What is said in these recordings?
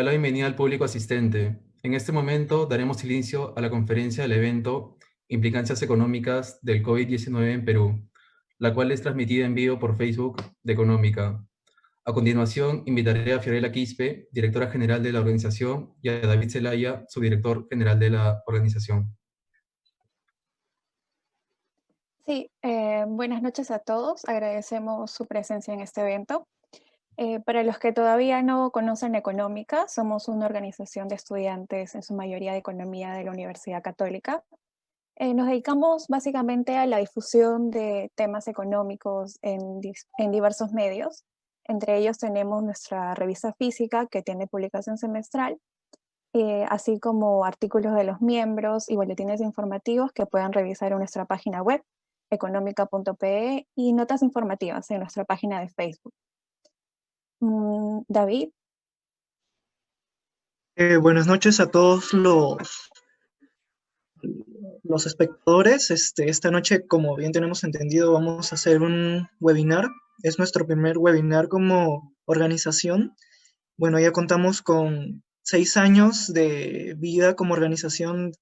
la bienvenida al público asistente. En este momento daremos inicio a la conferencia del evento Implicancias económicas del COVID-19 en Perú, la cual es transmitida en vivo por Facebook de Económica. A continuación, invitaré a Fiorella Quispe, directora general de la organización, y a David Zelaya, subdirector general de la organización. Sí, buenas noches a todos. Agradecemos su presencia en este evento. Para los que todavía no conocen Económica, somos una organización de estudiantes, en su mayoría de economía de la Universidad Católica. Nos dedicamos básicamente a la difusión de temas económicos en diversos medios. Entre ellos tenemos nuestra revista física, que tiene publicación semestral, así como artículos de los miembros y boletines informativos que pueden revisar en nuestra página web, económica.pe, y notas informativas en nuestra página de Facebook. David. Buenas noches a todos los espectadores. Esta noche, como bien tenemos entendido, vamos a hacer un webinar. Es nuestro primer webinar como organización. Bueno, ya contamos con 6 años de vida como organización,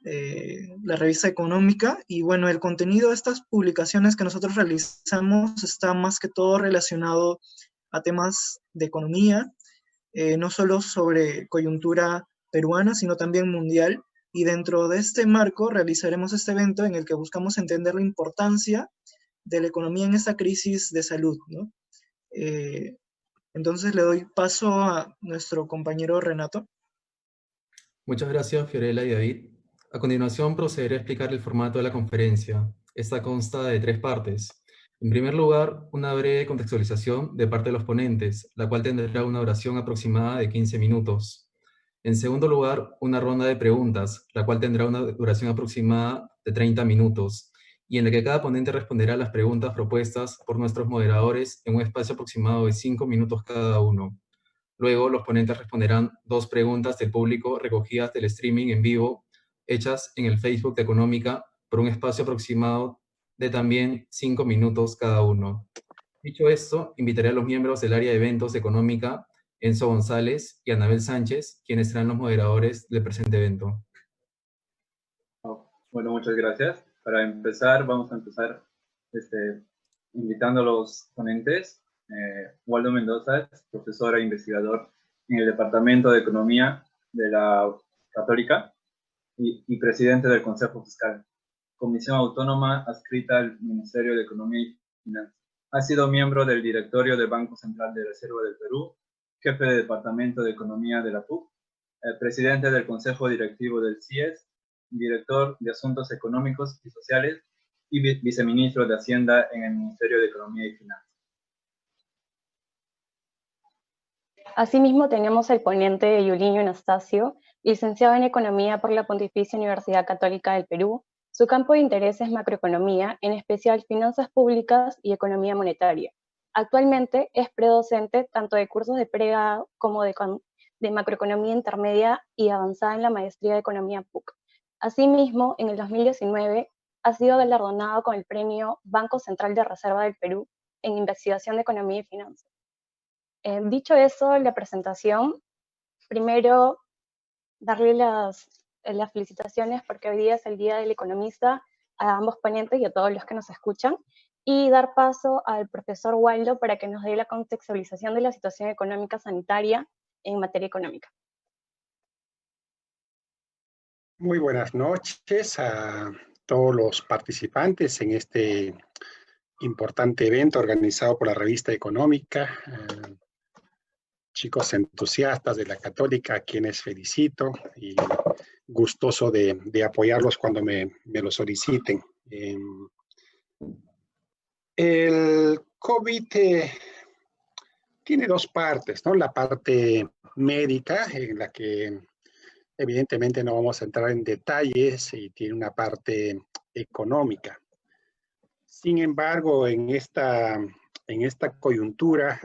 la revista Económica, y bueno, el contenido de estas publicaciones que nosotros realizamos está más que todo relacionado a temas de economía, no solo sobre coyuntura peruana, sino también mundial. Y dentro de este marco realizaremos este evento en el que buscamos entender la importancia de la economía en esta crisis de salud, ¿no? Entonces le doy paso a nuestro compañero Renato. Muchas gracias, Fiorella y David. A continuación procederé a explicar el formato de la conferencia. Esta consta de 3 partes. En primer lugar, una breve contextualización de parte de los ponentes, la cual tendrá una duración aproximada de 15 minutos. En segundo lugar, una ronda de preguntas, la cual tendrá una duración aproximada de 30 minutos, y en la que cada ponente responderá a las preguntas propuestas por nuestros moderadores en un espacio aproximado de 5 minutos cada uno. Luego, los ponentes responderán 2 preguntas del público recogidas del streaming en vivo, hechas en el Facebook de Económica, por un espacio aproximado de también 5 minutos cada uno. Dicho esto, invitaré a los miembros del área de eventos de Económica, Enzo González y Anabel Sánchez, quienes serán los moderadores del presente evento. Bueno, muchas gracias. Para empezar, vamos a empezar invitando a los ponentes. Waldo Mendoza es profesor e investigador en el Departamento de Economía de la Católica y presidente del Consejo Fiscal, comisión autónoma adscrita al Ministerio de Economía y Finanzas. Ha sido miembro del directorio del Banco Central de Reserva del Perú, jefe de Departamento de Economía de la PUC, presidente del Consejo Directivo del CIES, director de Asuntos Económicos y Sociales y viceministro de Hacienda en el Ministerio de Economía y Finanzas. Asimismo, tenemos el ponente Yuliño Anastasio, licenciado en Economía por la Pontificia Universidad Católica del Perú. Su campo de interés es macroeconomía, en especial finanzas públicas y economía monetaria. Actualmente es predocente tanto de cursos de pregrado como de macroeconomía intermedia y avanzada en la maestría de Economía PUC. Asimismo, en el 2019 ha sido galardonado con el premio Banco Central de Reserva del Perú en investigación de economía y finanzas. Dicho eso, la presentación, primero darle las felicitaciones porque hoy día es el Día del Economista a ambos ponentes y a todos los que nos escuchan, y dar paso al profesor Waldo para que nos dé la contextualización de la situación económica sanitaria en materia económica. Muy buenas noches a todos los participantes en este importante evento organizado por la revista Económica. Chicos entusiastas de la Católica, a quienes felicito y gustoso de apoyarlos cuando me lo soliciten. El COVID tiene 2 partes, ¿no? La parte médica, en la que evidentemente no vamos a entrar en detalles, y tiene una parte económica. Sin embargo, en esta coyuntura,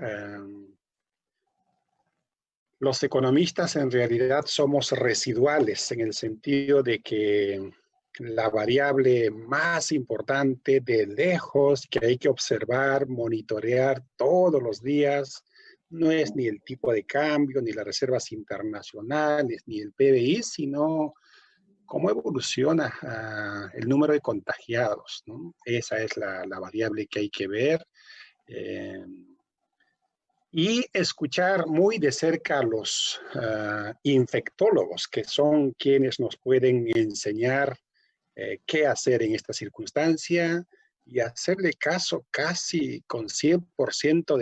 los economistas en realidad somos residuales, en el sentido de que la variable más importante de lejos que hay que observar, monitorear todos los días, No es ni el tipo de cambio, ni las reservas internacionales, ni el PBI, sino cómo evoluciona el número de contagiados, ¿no? Esa es la variable que hay que ver. Y escuchar muy de cerca a los infectólogos, que son quienes nos pueden enseñar qué hacer en esta circunstancia y hacerle caso casi con 100%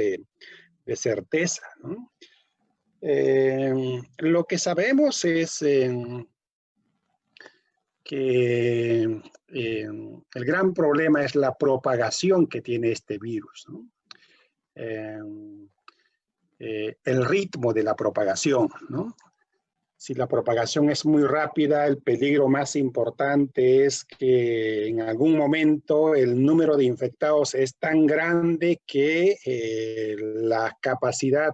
de certeza, ¿no? Lo que sabemos es que el gran problema es la propagación que tiene este virus, ¿no? El ritmo de la propagación, ¿no? Si la propagación es muy rápida, el peligro más importante es que en algún momento el número de infectados es tan grande que la capacidad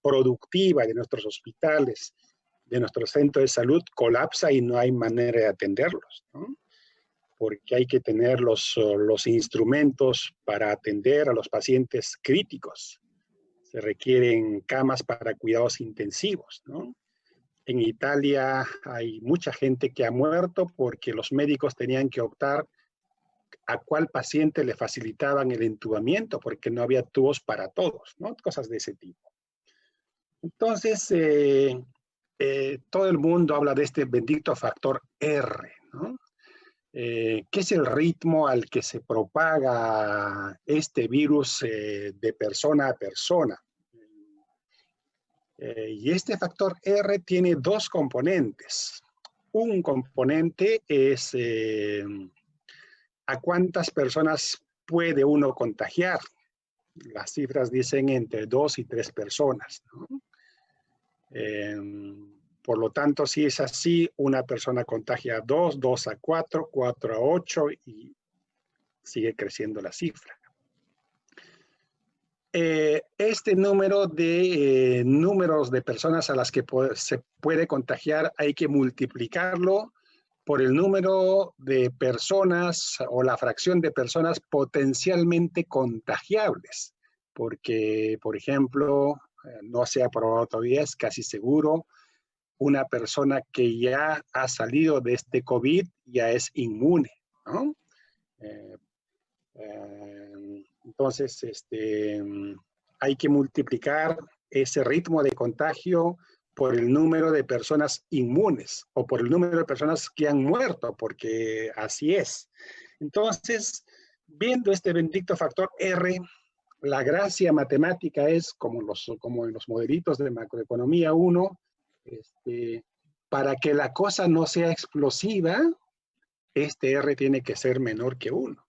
productiva de nuestros hospitales, de nuestros centros de salud, colapsa y no hay manera de atenderlos, ¿no? Porque hay que tener los instrumentos para atender a los pacientes críticos. Se requieren camas para cuidados intensivos, ¿no? En Italia hay mucha gente que ha muerto porque los médicos tenían que optar a cuál paciente le facilitaban el entubamiento porque no había tubos para todos, ¿no? Cosas de ese tipo. Entonces, todo el mundo habla de este bendito factor R, ¿no? Que es el ritmo al que se propaga este virus de persona a persona. Y este factor R tiene dos componentes. Un componente es a cuántas personas puede uno contagiar. Las cifras dicen entre 2 y 3 personas, ¿no? Por lo tanto, si es así, una persona contagia a 2, 2 a 4, 4 a 8 y sigue creciendo la cifra. Este número de números de personas a las que se puede contagiar hay que multiplicarlo por el número de personas o la fracción de personas potencialmente contagiables. Porque, por ejemplo, no se ha probado todavía, es casi seguro, una persona que ya ha salido de este COVID ya es inmune, ¿no? Entonces, hay que multiplicar ese ritmo de contagio por el número de personas inmunes o por el número de personas que han muerto, porque así es. Entonces, viendo este bendito factor R, la gracia matemática es, como en los modelitos de macroeconomía 1, para que la cosa no sea explosiva, este R tiene que ser menor que 1.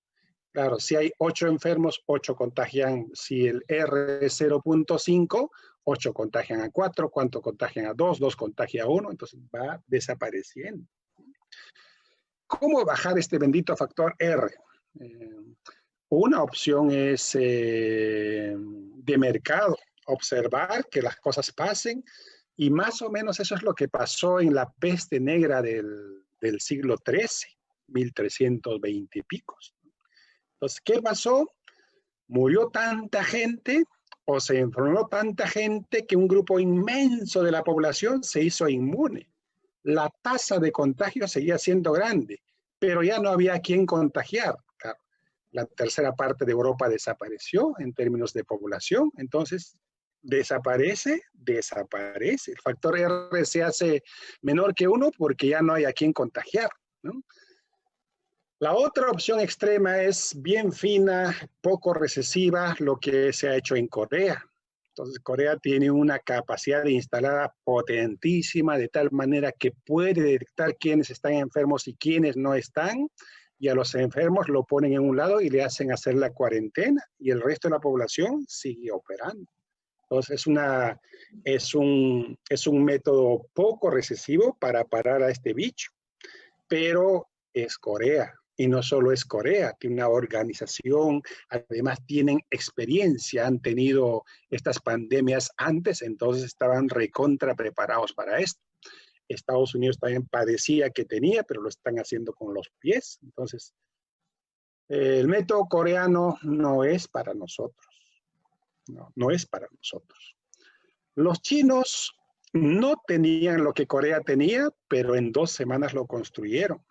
Claro, si hay 8 enfermos, 8 contagian. Si el R es 0.5, 8 contagian a 4, 4 contagian a 2, 2 contagia a 1, entonces va desapareciendo. ¿Cómo bajar este bendito factor R? Una opción es de mercado, observar que las cosas pasen, y más o menos eso es lo que pasó en la peste negra del siglo XIII, 1320 y picos. Entonces, ¿qué pasó? Murió tanta gente o se enfermó tanta gente que un grupo inmenso de la población se hizo inmune. La tasa de contagio seguía siendo grande, pero ya no había quien contagiar. Claro, la tercera parte de Europa desapareció en términos de población, entonces desaparece. El factor R se hace menor que 1 porque ya no hay a quien contagiar, ¿no? La otra opción extrema es bien fina, poco recesiva, lo que se ha hecho en Corea. Entonces, Corea tiene una capacidad instalada potentísima, de tal manera que puede detectar quiénes están enfermos y quiénes no están, y a los enfermos lo ponen en un lado y le hacen hacer la cuarentena, y el resto de la población sigue operando. Entonces, es un método poco recesivo para parar a este bicho, pero es Corea. Y no solo es Corea, tiene una organización, además tienen experiencia, han tenido estas pandemias antes, entonces estaban recontra preparados para esto. Estados Unidos también padecía que tenía, pero lo están haciendo con los pies. Entonces, el método coreano no es para nosotros. No es para nosotros. Los chinos no tenían lo que Corea tenía, pero en 2 semanas lo construyeron.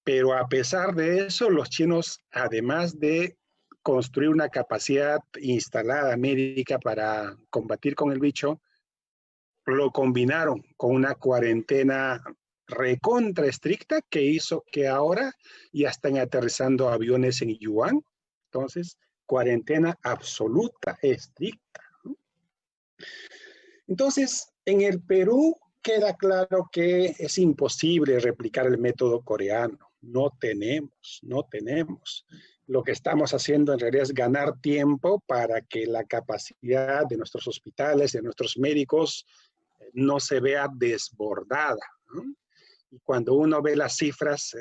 Pero a pesar de eso, los chinos, además de construir una capacidad instalada médica para combatir con el bicho, lo combinaron con una cuarentena recontra estricta que hizo que ahora ya están aterrizando aviones en Yuan. Entonces, cuarentena absoluta, estricta. Entonces, en el Perú queda claro que es imposible replicar el método coreano. No tenemos. Lo que estamos haciendo en realidad es ganar tiempo para que la capacidad de nuestros hospitales, de nuestros médicos, no se vea desbordada, ¿no? Y cuando uno ve las cifras,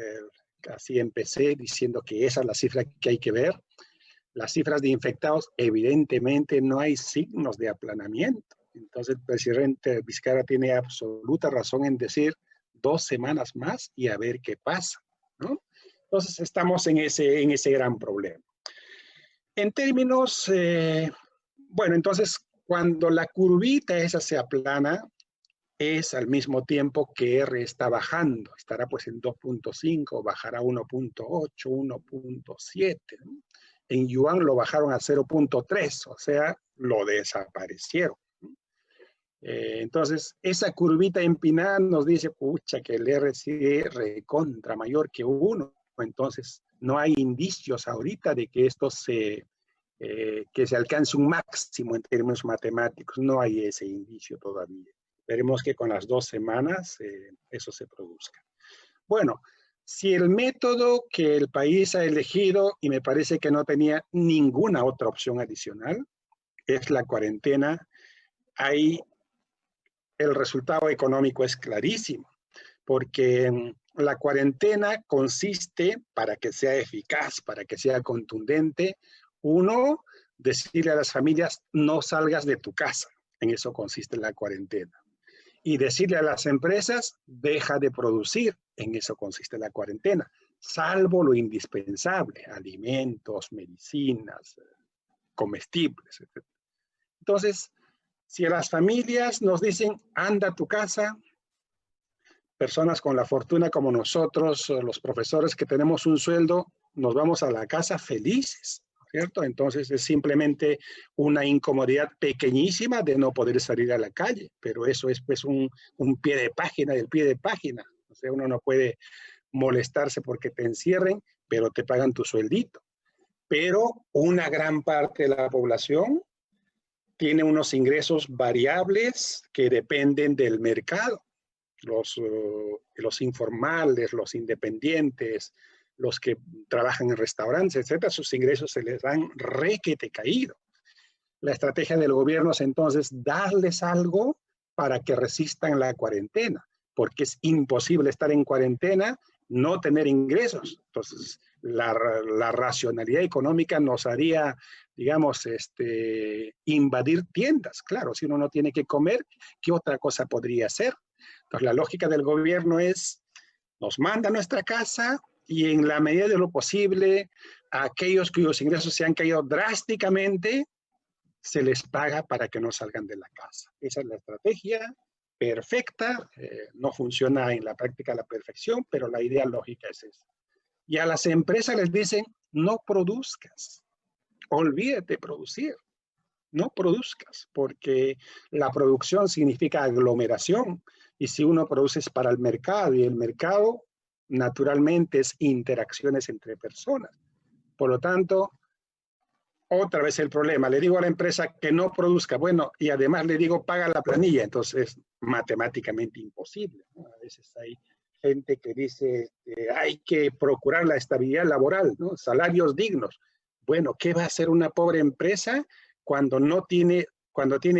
así empecé diciendo que esa es la cifra que hay que ver, las cifras de infectados, evidentemente no hay signos de aplanamiento. Entonces el presidente Vizcarra tiene absoluta razón en decir 2 semanas más y a ver qué pasa, ¿no? Entonces estamos en ese gran problema. En términos, bueno, entonces cuando la curvita esa se aplana, es al mismo tiempo que R está bajando, estará pues en 2.5, bajará 1.8, 1.7, ¿no? En Yuan lo bajaron a 0.3, o sea, lo desaparecieron. Entonces, esa curvita empinada nos dice, pucha, que el R sigue recontra mayor que 1. Entonces, no hay indicios ahorita de que esto que se alcance un máximo en términos matemáticos. No hay ese indicio todavía. Esperemos que con las 2 semanas eso se produzca. Bueno, si el método que el país ha elegido, y me parece que no tenía ninguna otra opción adicional, es la cuarentena, ahí el resultado económico es clarísimo, porque la cuarentena consiste, para que sea eficaz, para que sea contundente, uno, decirle a las familias, no salgas de tu casa. En eso consiste la cuarentena. Y decirle a las empresas, deja de producir. En eso consiste la cuarentena, salvo lo indispensable, alimentos, medicinas, comestibles, etc. Entonces, si a las familias nos dicen, anda a tu casa, personas con la fortuna como nosotros, los profesores que tenemos un sueldo, nos vamos a la casa felices, ¿cierto? Entonces es simplemente una incomodidad pequeñísima de no poder salir a la calle, pero eso es pues un pie de página del pie de página. O sea, uno no puede molestarse porque te encierren, pero te pagan tu sueldito. Pero una gran parte de la población tiene unos ingresos variables que dependen del mercado. Los informales, los independientes, los que trabajan en restaurantes, etcétera, sus ingresos se les dan requete caído. La estrategia del gobierno es entonces darles algo para que resistan la cuarentena, porque es imposible estar en cuarentena, no tener ingresos. Entonces, la racionalidad económica nos haría, digamos, invadir tiendas. Claro, si uno no tiene que comer, ¿qué otra cosa podría hacer? Entonces, la lógica del gobierno es, nos manda a nuestra casa y en la medida de lo posible, a aquellos cuyos ingresos se han caído drásticamente, se les paga para que no salgan de la casa. Esa es la estrategia perfecta, no funciona en la práctica a la perfección, pero la idea lógica es esa. Y a las empresas les dicen, no produzcas, olvídate de producir, no produzcas, porque la producción significa aglomeración, y si uno produce es para el mercado, y el mercado naturalmente es interacciones entre personas. Por lo tanto, otra vez el problema, le digo a la empresa que no produzca, bueno, y además le digo paga la planilla, entonces es matemáticamente imposible, ¿no? A veces hay gente que dice hay que procurar la estabilidad laboral, ¿no? Salarios dignos. Bueno, ¿qué va a hacer una pobre empresa cuando tiene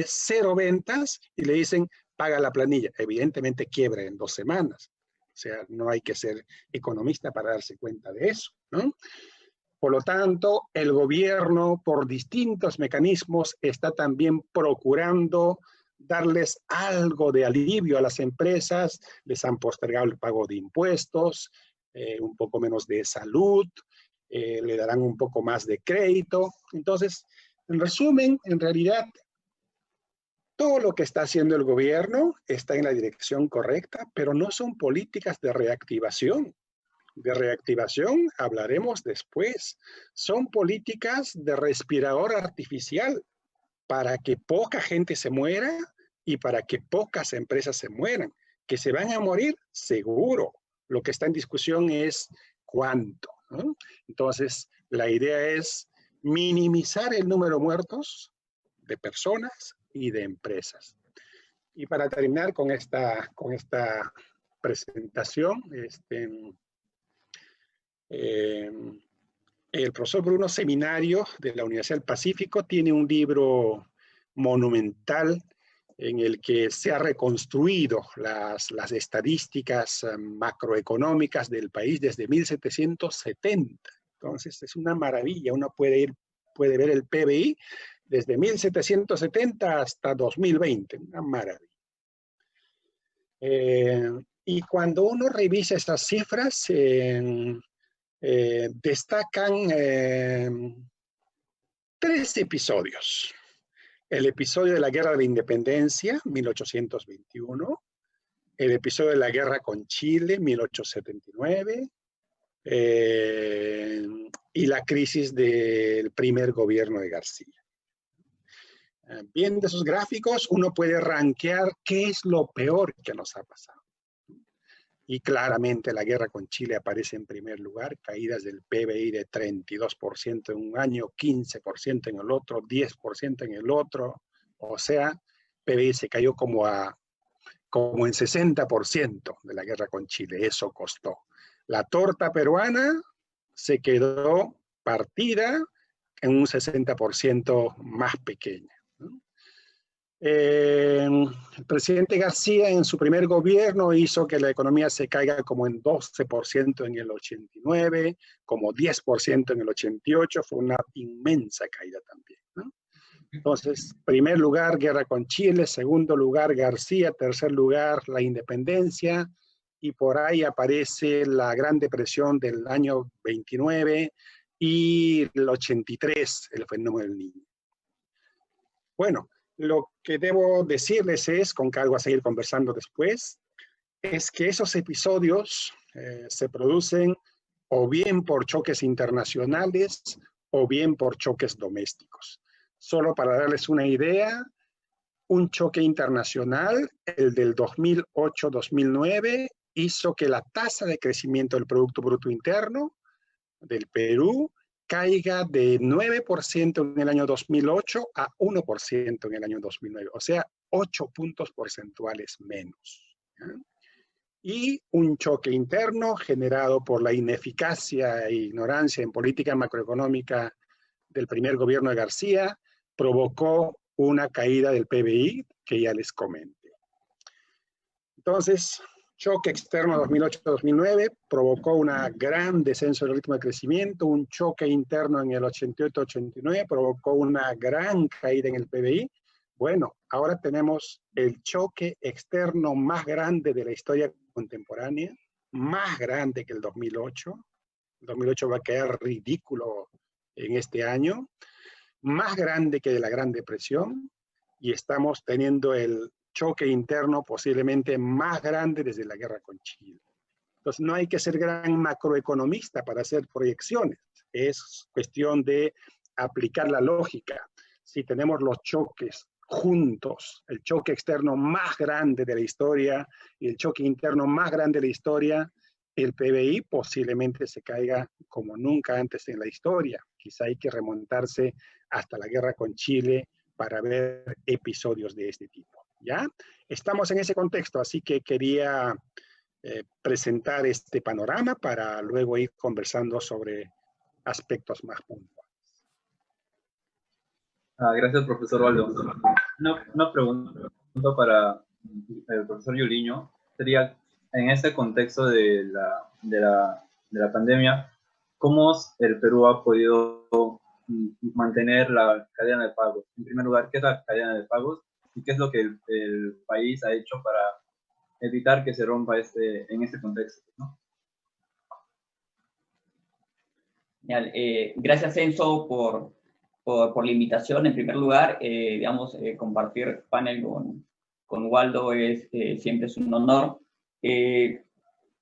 0 ventas y le dicen paga la planilla? Evidentemente quiebra en 2 semanas. O sea, no hay que ser economista para darse cuenta de eso, ¿no? Por lo tanto, el gobierno, por distintos mecanismos, está también procurando darles algo de alivio a las empresas. Les han postergado el pago de impuestos, un poco menos de salud, le darán un poco más de crédito. Entonces, en resumen, en realidad, todo lo que está haciendo el gobierno está en la dirección correcta, pero no son políticas de reactivación. De reactivación hablaremos después. Son políticas de respirador artificial para que poca gente se muera y para que pocas empresas se mueran. Que se van a morir, seguro. Lo que está en discusión es cuánto, ¿no? Entonces, la idea es minimizar el número de muertos de personas y de empresas. Y para terminar con esta presentación, el profesor Bruno Seminario de la Universidad del Pacífico tiene un libro monumental en el que se ha reconstruido las estadísticas macroeconómicas del país desde 1770. Entonces es una maravilla, uno puede ver el PBI desde 1770 hasta 2020, una maravilla. Y cuando uno revisa esas cifras, destacan 3 episodios. El episodio de la Guerra de la Independencia, 1821, el episodio de la guerra con Chile, 1879, y la crisis del primer gobierno de García. Viendo esos gráficos, uno puede rankear qué es lo peor que nos ha pasado. Y claramente la guerra con Chile aparece en primer lugar, caídas del PBI de 32% en un año, 15% en el otro, 10% en el otro. O sea, PBI se cayó como en 60% de la guerra con Chile. Eso costó. La torta peruana se quedó partida en un 60% más pequeña. El presidente García en su primer gobierno hizo que la economía se caiga como en 12% en el 89, como 10% en el 88, fue una inmensa caída también, ¿no? Entonces, primer lugar, guerra con Chile, segundo lugar, García, tercer lugar, la independencia, y por ahí aparece la Gran Depresión del año 29 y el 83, el fenómeno del Niño. Bueno, lo que debo decirles es, con cargo a seguir conversando después, es que esos episodios se producen o bien por choques internacionales o bien por choques domésticos. Solo para darles una idea, un choque internacional, el del 2008-2009, hizo que la tasa de crecimiento del Producto Bruto Interno del Perú caiga de 9% en el año 2008 a 1% en el año 2009, o sea, 8 puntos porcentuales menos, ¿ya? Y un choque interno generado por la ineficacia e ignorancia en política macroeconómica del primer gobierno de García provocó una caída del PBI que ya les comenté. Entonces, choque externo 2008-2009 provocó un gran descenso del ritmo de crecimiento, un choque interno en el 88-89 provocó una gran caída en el PBI. Bueno, ahora tenemos el choque externo más grande de la historia contemporánea, más grande que el 2008. El 2008 va a quedar ridículo en este año, más grande que de la Gran Depresión, y estamos teniendo el choque interno posiblemente más grande desde la guerra con Chile. Entonces no hay que ser gran macroeconomista para hacer proyecciones, es cuestión de aplicar la lógica. Si tenemos los choques juntos, el choque externo más grande de la historia y el choque interno más grande de la historia, el PBI posiblemente se caiga como nunca antes en la historia. Quizá hay que remontarse hasta la guerra con Chile para ver episodios de este tipo. ¿Ya? Estamos en ese contexto, así que quería presentar este panorama para luego ir conversando sobre aspectos más puntuales. Gracias, profesor Waldo. Una pregunta para el profesor Yuliño sería, en este contexto de la pandemia, ¿cómo el Perú ha podido mantener la cadena de pagos? En primer lugar, ¿qué es la cadena de pagos? ¿Y qué es lo que el país ha hecho para evitar que se rompa en este contexto, ¿no? Gracias, Enzo, por por la invitación, en primer lugar. Digamos, compartir panel con Waldo siempre es un honor.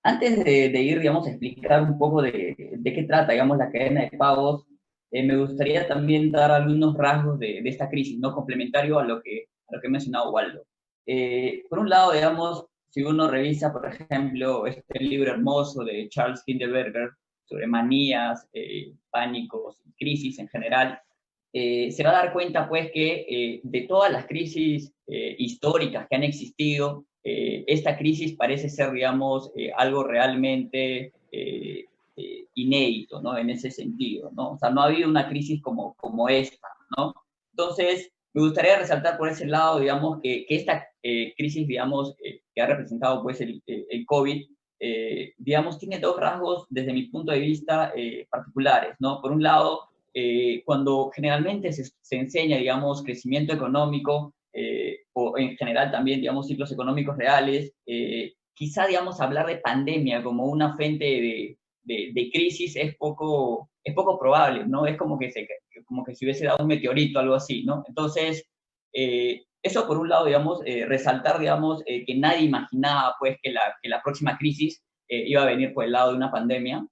Antes de ir, digamos, a explicar un poco de qué trata, digamos, la cadena de pagos, me gustaría también dar algunos rasgos de esta crisis, ¿no? Complementario a lo que ha mencionado Waldo. Por un lado, digamos, si uno revisa, por ejemplo, este libro hermoso de Charles Lindbergh sobre manías, pánicos, crisis en general, se va a dar cuenta, pues, que de todas las crisis históricas que han existido, esta crisis parece ser, digamos, algo realmente inédito, ¿no? En ese sentido, ¿no? O sea, no ha habido una crisis como esta, ¿no? Entonces, me gustaría resaltar por ese lado, digamos, que esta crisis, digamos, que ha representado, pues, el COVID, digamos, tiene dos rasgos, desde mi punto de vista, particulares, ¿no? Por un lado, cuando generalmente se enseña, digamos, crecimiento económico, o en general también, digamos, ciclos económicos reales, quizá, digamos, hablar de pandemia como una fuente de crisis es poco probable, ¿no? Es como que se hubiese dado un meteorito, algo así, ¿no? Entonces, eso por un lado, digamos, resaltar, digamos, que nadie imaginaba, pues, que la próxima crisis iba a venir por el lado de una pandemia.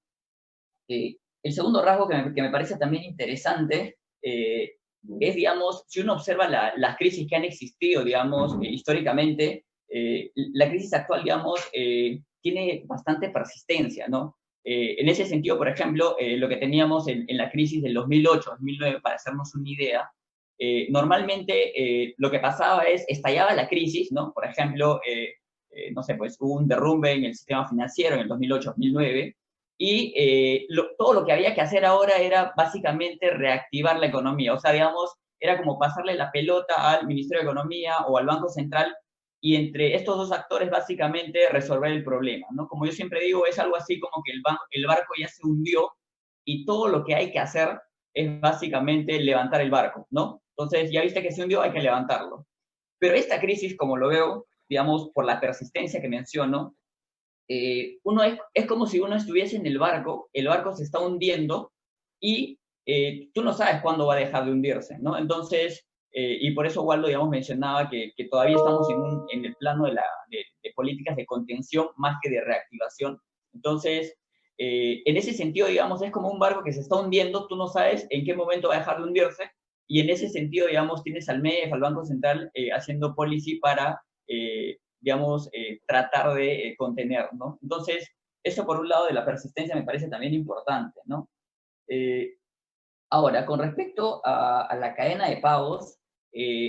El segundo rasgo que me parece también interesante es, digamos, si uno observa las crisis que han existido, digamos, históricamente, la crisis actual, digamos, tiene bastante persistencia, ¿no? En ese sentido, por ejemplo, lo que teníamos en la crisis del 2008, 2009, para hacernos una idea, normalmente lo que pasaba es, estallaba la crisis, ¿no? Por ejemplo, no sé, pues hubo un derrumbe en el sistema financiero en el 2008-2009, y todo lo que había que hacer ahora era básicamente reactivar la economía. O sea, digamos, era como pasarle la pelota al Ministerio de Economía o al Banco Central, y entre estos dos actores básicamente resolver el problema, ¿no? Como yo siempre digo, es algo así como que el barco ya se hundió y todo lo que hay que hacer es básicamente levantar el barco, ¿no? Entonces, ya viste que se hundió, hay que levantarlo. Pero esta crisis, como lo veo, digamos, por la persistencia que menciono, uno es como si uno estuviese en el barco se está hundiendo y tú no sabes cuándo va a dejar de hundirse, ¿no? Entonces, y por eso Waldo, digamos, mencionaba que todavía estamos en el plano de políticas de contención más que de reactivación. Entonces, en ese sentido, digamos, es como un barco que se está hundiendo, tú no sabes en qué momento va a dejar de hundirse, y en ese sentido, digamos, tienes al MEF, al Banco Central, haciendo policy para digamos, tratar de contener, ¿no? Entonces, eso por un lado de la persistencia me parece también importante, ¿no? Ahora, con respecto a la cadena de pagos,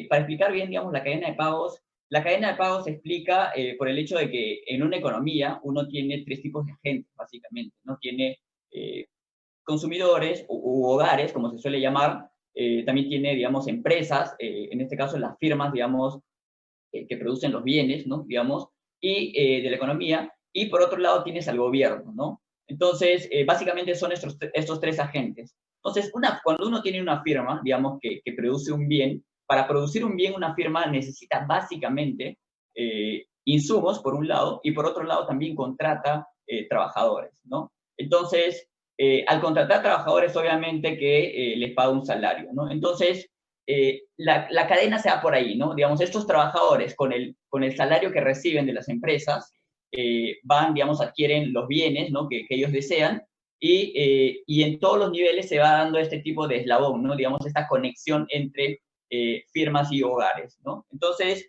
para explicar bien, digamos, la cadena de pagos se explica por el hecho de que en una economía uno tiene tres tipos de agentes, básicamente, ¿no? Tiene consumidores u hogares, como se suele llamar, también tiene, digamos, empresas, en este caso las firmas, digamos, que producen los bienes, ¿no? Digamos, y de la economía, y por otro lado tienes al gobierno, ¿no? Entonces, básicamente son estos tres agentes. Entonces, cuando uno tiene una firma, digamos, que produce un bien, para producir un bien una firma necesita básicamente insumos, por un lado, y por otro lado también contrata trabajadores, ¿no? Entonces, al contratar trabajadores, obviamente que les paga un salario, ¿no? Entonces, la cadena se va por ahí, ¿no? Digamos, estos trabajadores con el salario que reciben de las empresas van, digamos, adquieren los bienes, ¿no? que ellos desean, y en todos los niveles se va dando este tipo de eslabón, ¿no? Digamos, esta conexión entre firmas y hogares, ¿no? Entonces,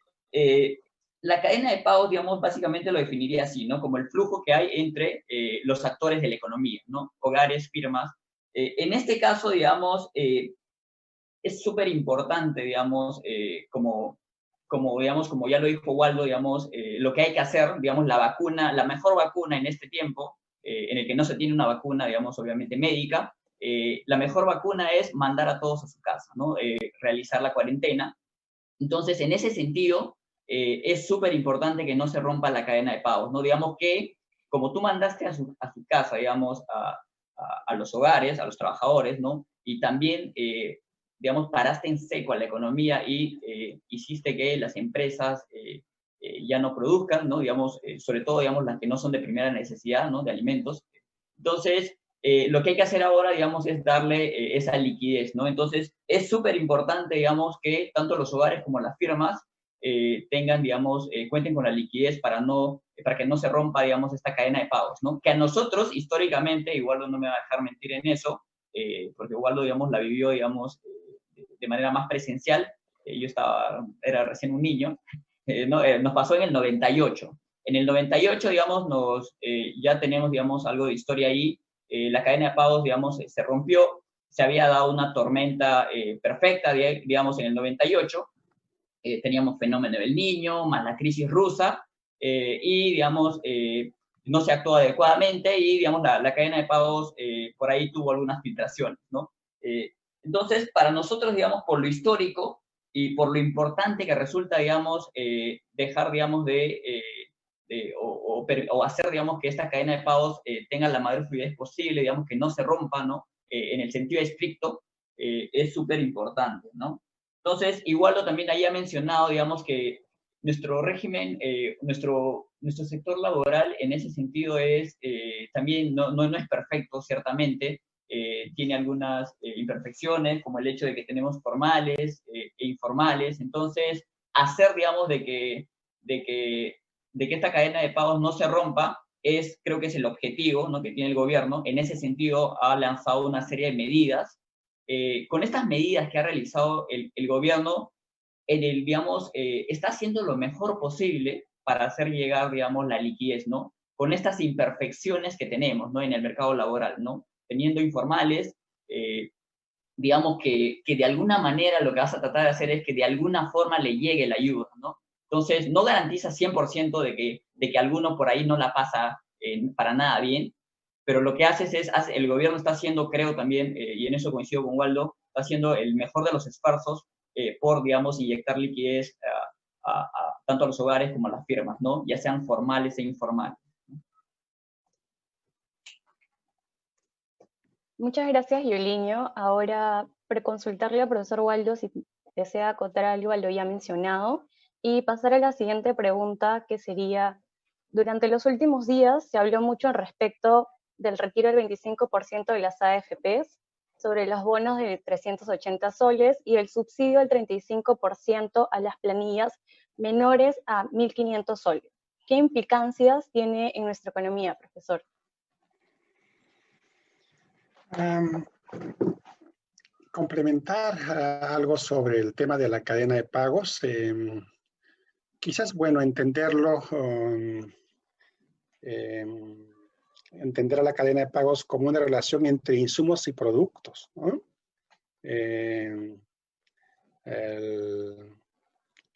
la cadena de pagos, digamos, básicamente lo definiría así, ¿no? Como el flujo que hay entre los actores de la economía, ¿no? Hogares, firmas. En este caso, digamos, es súper importante, digamos, como ya lo dijo Waldo, digamos, lo que hay que hacer, digamos, la mejor vacuna en este tiempo, en el que no se tiene una vacuna, digamos, obviamente médica, la mejor vacuna es mandar a todos a su casa, ¿no? Realizar la cuarentena. Entonces, en ese sentido, es súper importante que no se rompa la cadena de pagos, ¿no? Digamos que, como tú mandaste a su casa, digamos, a los hogares, a los trabajadores, ¿no? Y también digamos, paraste en seco a la economía y hiciste que las empresas ya no produzcan, ¿no? Digamos, sobre todo, digamos, las que no son de primera necesidad, ¿no? De alimentos. Entonces, Lo que hay que hacer ahora, digamos, es darle esa liquidez, ¿no? Entonces, es súper importante, digamos, que tanto los hogares como las firmas tengan, digamos, cuenten con la liquidez para que no se rompa, digamos, esta cadena de pagos, ¿no? Que a nosotros, históricamente, Waldo no me va a dejar mentir en eso, porque Waldo, digamos, la vivió, digamos, de manera más presencial. Yo era recién un niño, nos pasó en el 98. En el 98, digamos, ya tenemos, digamos, algo de historia ahí. La cadena de pagos, digamos, se rompió, se había dado una tormenta perfecta, digamos, en el 98, teníamos fenómeno del Niño, más la crisis rusa, y, digamos, no se actuó adecuadamente, y, digamos, la cadena de pagos por ahí tuvo algunas filtraciones, ¿no? Entonces, para nosotros, digamos, por lo histórico y por lo importante que resulta, digamos, dejar, digamos, o hacer, digamos, que esta cadena de pagos tenga la mayor fluidez posible, digamos, que no se rompa, ¿no? En el sentido estricto, es súper importante, ¿no? Entonces, Waldo también ahí ha mencionado, digamos, que nuestro régimen, nuestro sector laboral en ese sentido también no es perfecto, ciertamente, tiene algunas imperfecciones, como el hecho de que tenemos formales e informales. Entonces, hacer, digamos, de que esta cadena de pagos no se rompa, creo que es el objetivo, ¿no?, que tiene el gobierno. En ese sentido, ha lanzado una serie de medidas. Con estas medidas que ha realizado el gobierno, digamos, está haciendo lo mejor posible para hacer llegar, digamos, la liquidez, ¿no? Con estas imperfecciones que tenemos, ¿no?, en el mercado laboral, ¿no? Teniendo informales, digamos que de alguna manera lo que vas a tratar de hacer es que de alguna forma le llegue la ayuda, ¿no? Entonces, no garantiza 100% de que alguno por ahí no la pasa para nada bien, pero lo que el gobierno está haciendo, creo también, y en eso coincido con Waldo, está haciendo el mejor de los esfuerzos por, digamos, inyectar liquidez tanto a los hogares como a las firmas, ¿no? Ya sean formales e informales. Muchas gracias, Yuliño. Ahora, preconsultarle al profesor Waldo si desea acotar algo a lo ya mencionado y pasar a la siguiente pregunta, que sería, durante los últimos días se habló mucho al respecto del retiro del 25% de las AFPs, sobre los bonos de 380 soles y el subsidio del 35% a las planillas menores a 1.500 soles. ¿Qué implicancias tiene en nuestra economía, profesor? Complementar algo sobre el tema de la cadena de pagos. Quizás, bueno, entenderlo, entender a la cadena de pagos como una relación entre insumos y productos, ¿no?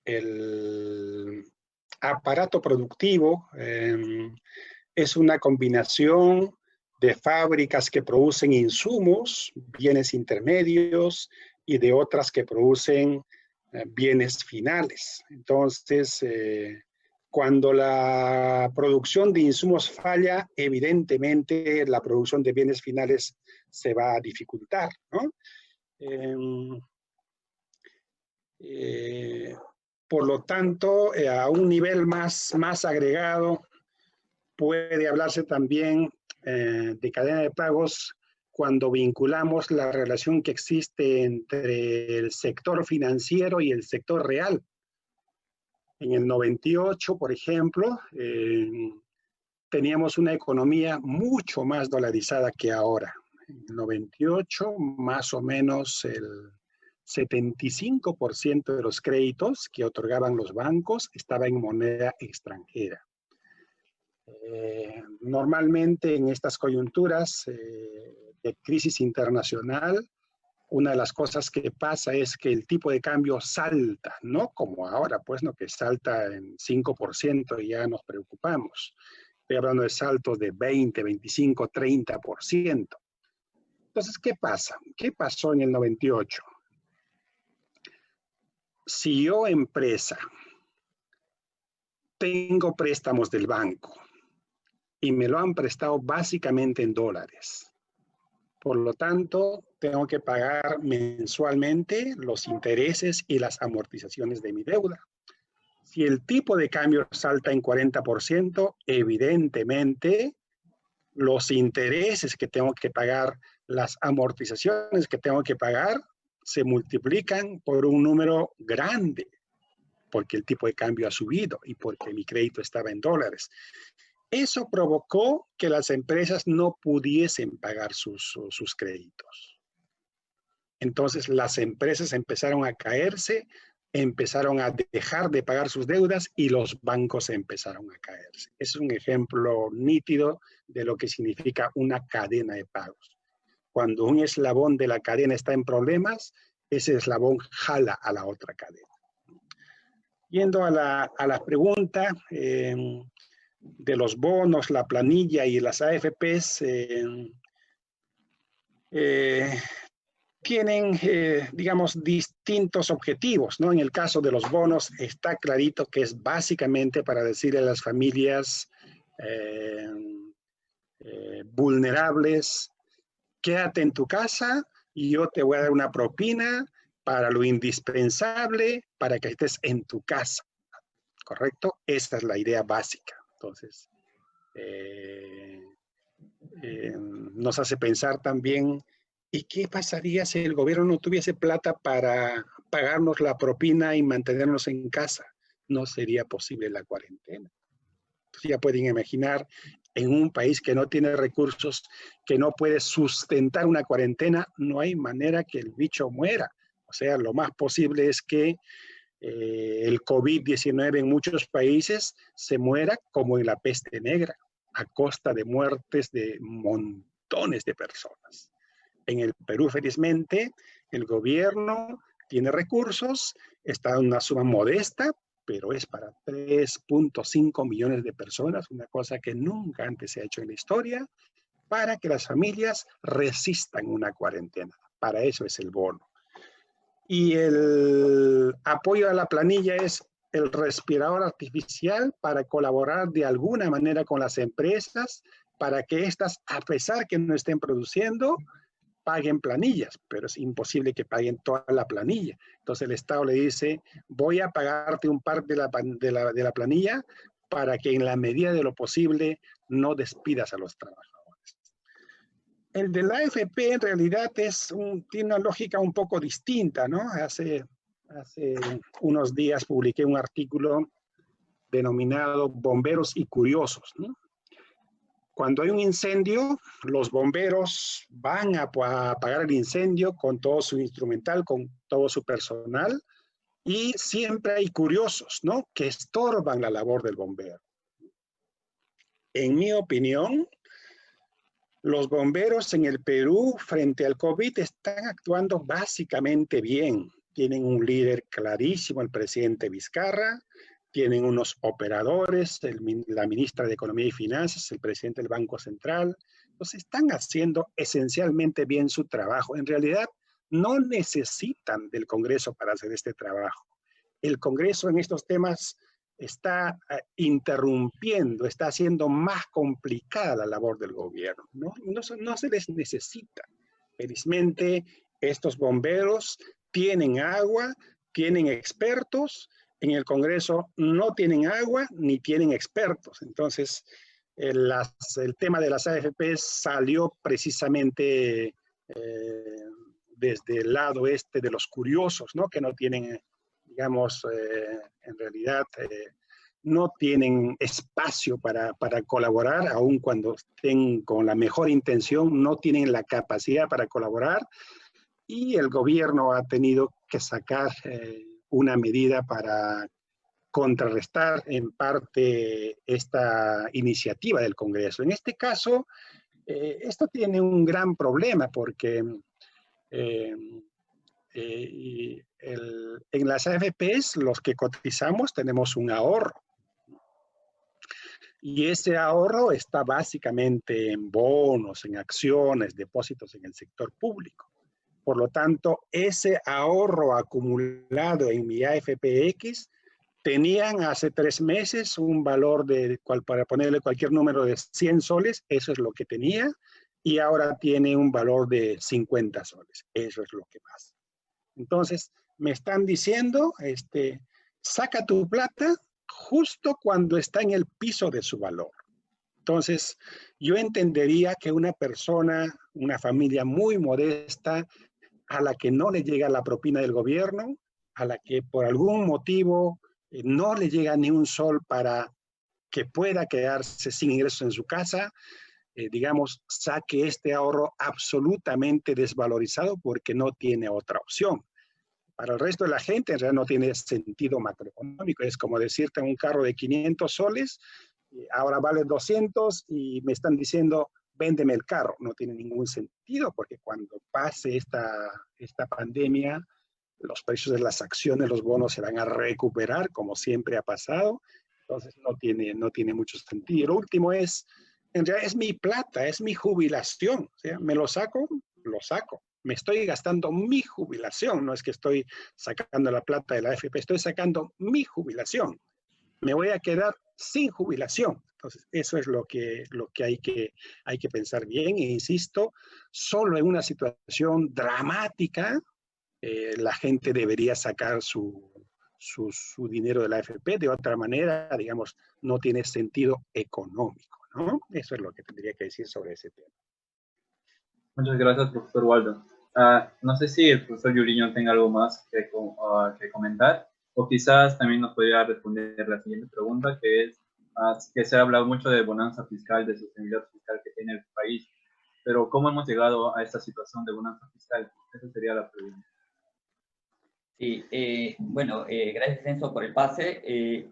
El aparato productivo es una combinación de fábricas que producen insumos, bienes intermedios, y de otras que producen bienes finales. Entonces, cuando la producción de insumos falla, evidentemente la producción de bienes finales se va a dificultar, ¿no? Por lo tanto, a un nivel más agregado, puede hablarse también de cadena de pagos cuando vinculamos la relación que existe entre el sector financiero y el sector real. En el 98, por ejemplo, teníamos una economía mucho más dolarizada que ahora. En el 98, más o menos el 75% de los créditos que otorgaban los bancos estaba en moneda extranjera. Normalmente en estas coyunturas de crisis internacional, una de las cosas que pasa es que el tipo de cambio salta, no como ahora, pues, ¿no?, que salta en 5% y ya nos preocupamos. Estoy hablando de saltos de 20, 25, 30%. Entonces, ¿qué pasa? ¿Qué pasó en el 98? Si yo, empresa, tengo préstamos del banco y me lo han prestado básicamente en dólares, por lo tanto, tengo que pagar mensualmente los intereses y las amortizaciones de mi deuda. Si el tipo de cambio salta en 40%, evidentemente los intereses que tengo que pagar, las amortizaciones que tengo que pagar, se multiplican por un número grande, porque el tipo de cambio ha subido y porque mi crédito estaba en dólares. Eso provocó que las empresas no pudiesen pagar sus créditos. Entonces las empresas empezaron a caerse, empezaron a dejar de pagar sus deudas y los bancos empezaron a caerse. Es un ejemplo nítido de lo que significa una cadena de pagos. Cuando un eslabón de la cadena está en problemas, ese eslabón jala a la otra cadena. Yendo a la pregunta de los bonos, la planilla y las AFPs, tienen, digamos, distintos objetivos, ¿no? En el caso de los bonos está clarito que es básicamente para decirle a las familias vulnerables, quédate en tu casa y yo te voy a dar una propina para lo indispensable, para que estés en tu casa, ¿correcto? Esa es la idea básica. Entonces, nos hace pensar también, ¿y qué pasaría si el gobierno no tuviese plata para pagarnos la propina y mantenernos en casa? No sería posible la cuarentena. Entonces ya pueden imaginar, en un país que no tiene recursos, que no puede sustentar una cuarentena, no hay manera que el bicho muera. O sea, lo más posible es que el COVID-19 en muchos países se muera como en la peste negra, a costa de muertes de montones de personas. En el Perú, felizmente, el gobierno tiene recursos, está en una suma modesta, pero es para 3.5 millones de personas, una cosa que nunca antes se ha hecho en la historia, para que las familias resistan una cuarentena. Para eso es el bono. Y el apoyo a la planilla es el respirador artificial para colaborar de alguna manera con las empresas para que éstas, a pesar que no estén produciendo, paguen planillas, pero es imposible que paguen toda la planilla. Entonces el Estado le dice, voy a pagarte un par de la planilla para que en la medida de lo posible no despidas a los trabajadores. El de la AFP en realidad tiene una lógica un poco distinta, ¿no? Hace unos días publiqué un artículo denominado Bomberos y Curiosos, ¿no? Cuando hay un incendio, los bomberos van a apagar el incendio con todo su instrumental, con todo su personal, y siempre hay curiosos, ¿no? Que estorban la labor del bombero. En mi opinión, los bomberos en el Perú frente al COVID están actuando básicamente bien. Tienen un líder clarísimo, el presidente Vizcarra, tienen unos operadores, la ministra de Economía y Finanzas, el presidente del Banco Central. Entonces están haciendo esencialmente bien su trabajo. En realidad no necesitan del Congreso para hacer este trabajo. El Congreso en estos temas está interrumpiendo, está haciendo más complicada la labor del gobierno. No se les necesita. Felizmente, estos bomberos tienen agua, tienen expertos. En el Congreso no tienen agua ni tienen expertos. Entonces, el tema de las AFP salió precisamente desde el lado de los curiosos, ¿no? Que no tienen, digamos, en realidad no tienen espacio para colaborar, aun cuando estén con la mejor intención, no tienen la capacidad para colaborar, y el gobierno ha tenido que sacar una medida para contrarrestar en parte esta iniciativa del Congreso. En este caso, esto tiene un gran problema porque en las AFPs, los que cotizamos, tenemos un ahorro. Y ese ahorro está básicamente en bonos, en acciones, depósitos en el sector público. Por lo tanto, ese ahorro acumulado en mi AFPX tenían hace 3 meses un valor para ponerle cualquier número de 100 soles, eso es lo que tenía, y ahora tiene un valor de 50 soles. Eso es lo que pasa. Entonces, me están diciendo, saca tu plata justo cuando está en el piso de su valor. Entonces, yo entendería que una persona, una familia muy modesta, a la que no le llega la propina del gobierno, a la que por algún motivo no le llega ni un sol para que pueda quedarse sin ingresos en su casa, digamos, saque este ahorro absolutamente desvalorizado porque no tiene otra opción. Para el resto de la gente en realidad no tiene sentido macroeconómico. Es como decirte un carro de 500 soles, ahora vale 200 y me están diciendo, véndeme el carro. No tiene ningún sentido porque cuando pase esta pandemia, los precios de las acciones, los bonos se van a recuperar como siempre ha pasado. Entonces no tiene mucho sentido. Y lo último es, en realidad es mi plata, es mi jubilación. O sea, me lo saco, lo saco. Me estoy gastando mi jubilación, no es que estoy sacando la plata de la AFP, estoy sacando mi jubilación. Me voy a quedar sin jubilación. Entonces, eso es lo que hay que pensar bien. E insisto, solo en una situación dramática, la gente debería sacar su dinero de la AFP. De otra manera, digamos, no tiene sentido económico, ¿no? Eso es lo que tendría que decir sobre ese tema. Muchas gracias, profesor Waldo. No sé si el profesor Yuliño tenga algo más que comentar, o quizás también nos podría responder la siguiente pregunta, que es que se ha hablado mucho de bonanza fiscal, de sostenibilidad fiscal que tiene el país, pero ¿cómo hemos llegado a esta situación de bonanza fiscal? Esa sería la pregunta. Sí, bueno, gracias Enzo por el pase.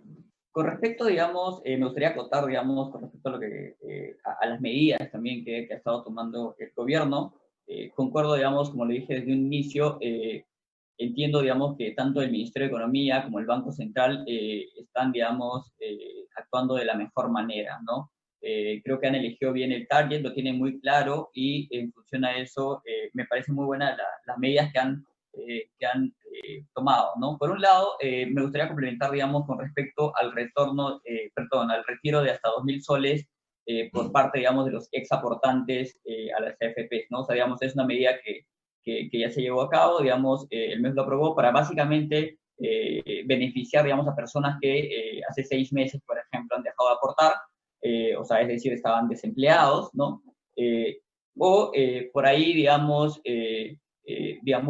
Con respecto, digamos, me gustaría acotar, digamos, con respecto a lo que, a las medidas también que ha estado tomando el gobierno. Concuerdo, digamos, como le dije desde un inicio, entiendo, digamos, que tanto el Ministerio de Economía como el Banco Central están, digamos, actuando de la mejor manera, ¿no? Creo que han elegido bien el target, lo tienen muy claro y en función a eso me parece muy buena las medidas que han tomado, ¿no? Por un lado, me gustaría complementar, digamos, con respecto al al retiro de hasta 2.000 soles por parte, digamos, de los exaportantes a las AFPs, ¿no? O sea, digamos, es una medida que ya se llevó a cabo, digamos, el MES lo aprobó para básicamente beneficiar, digamos, a personas que hace 6 meses, por ejemplo, han dejado de aportar, o sea, es decir, estaban desempleados, ¿no? Por ahí, digamos,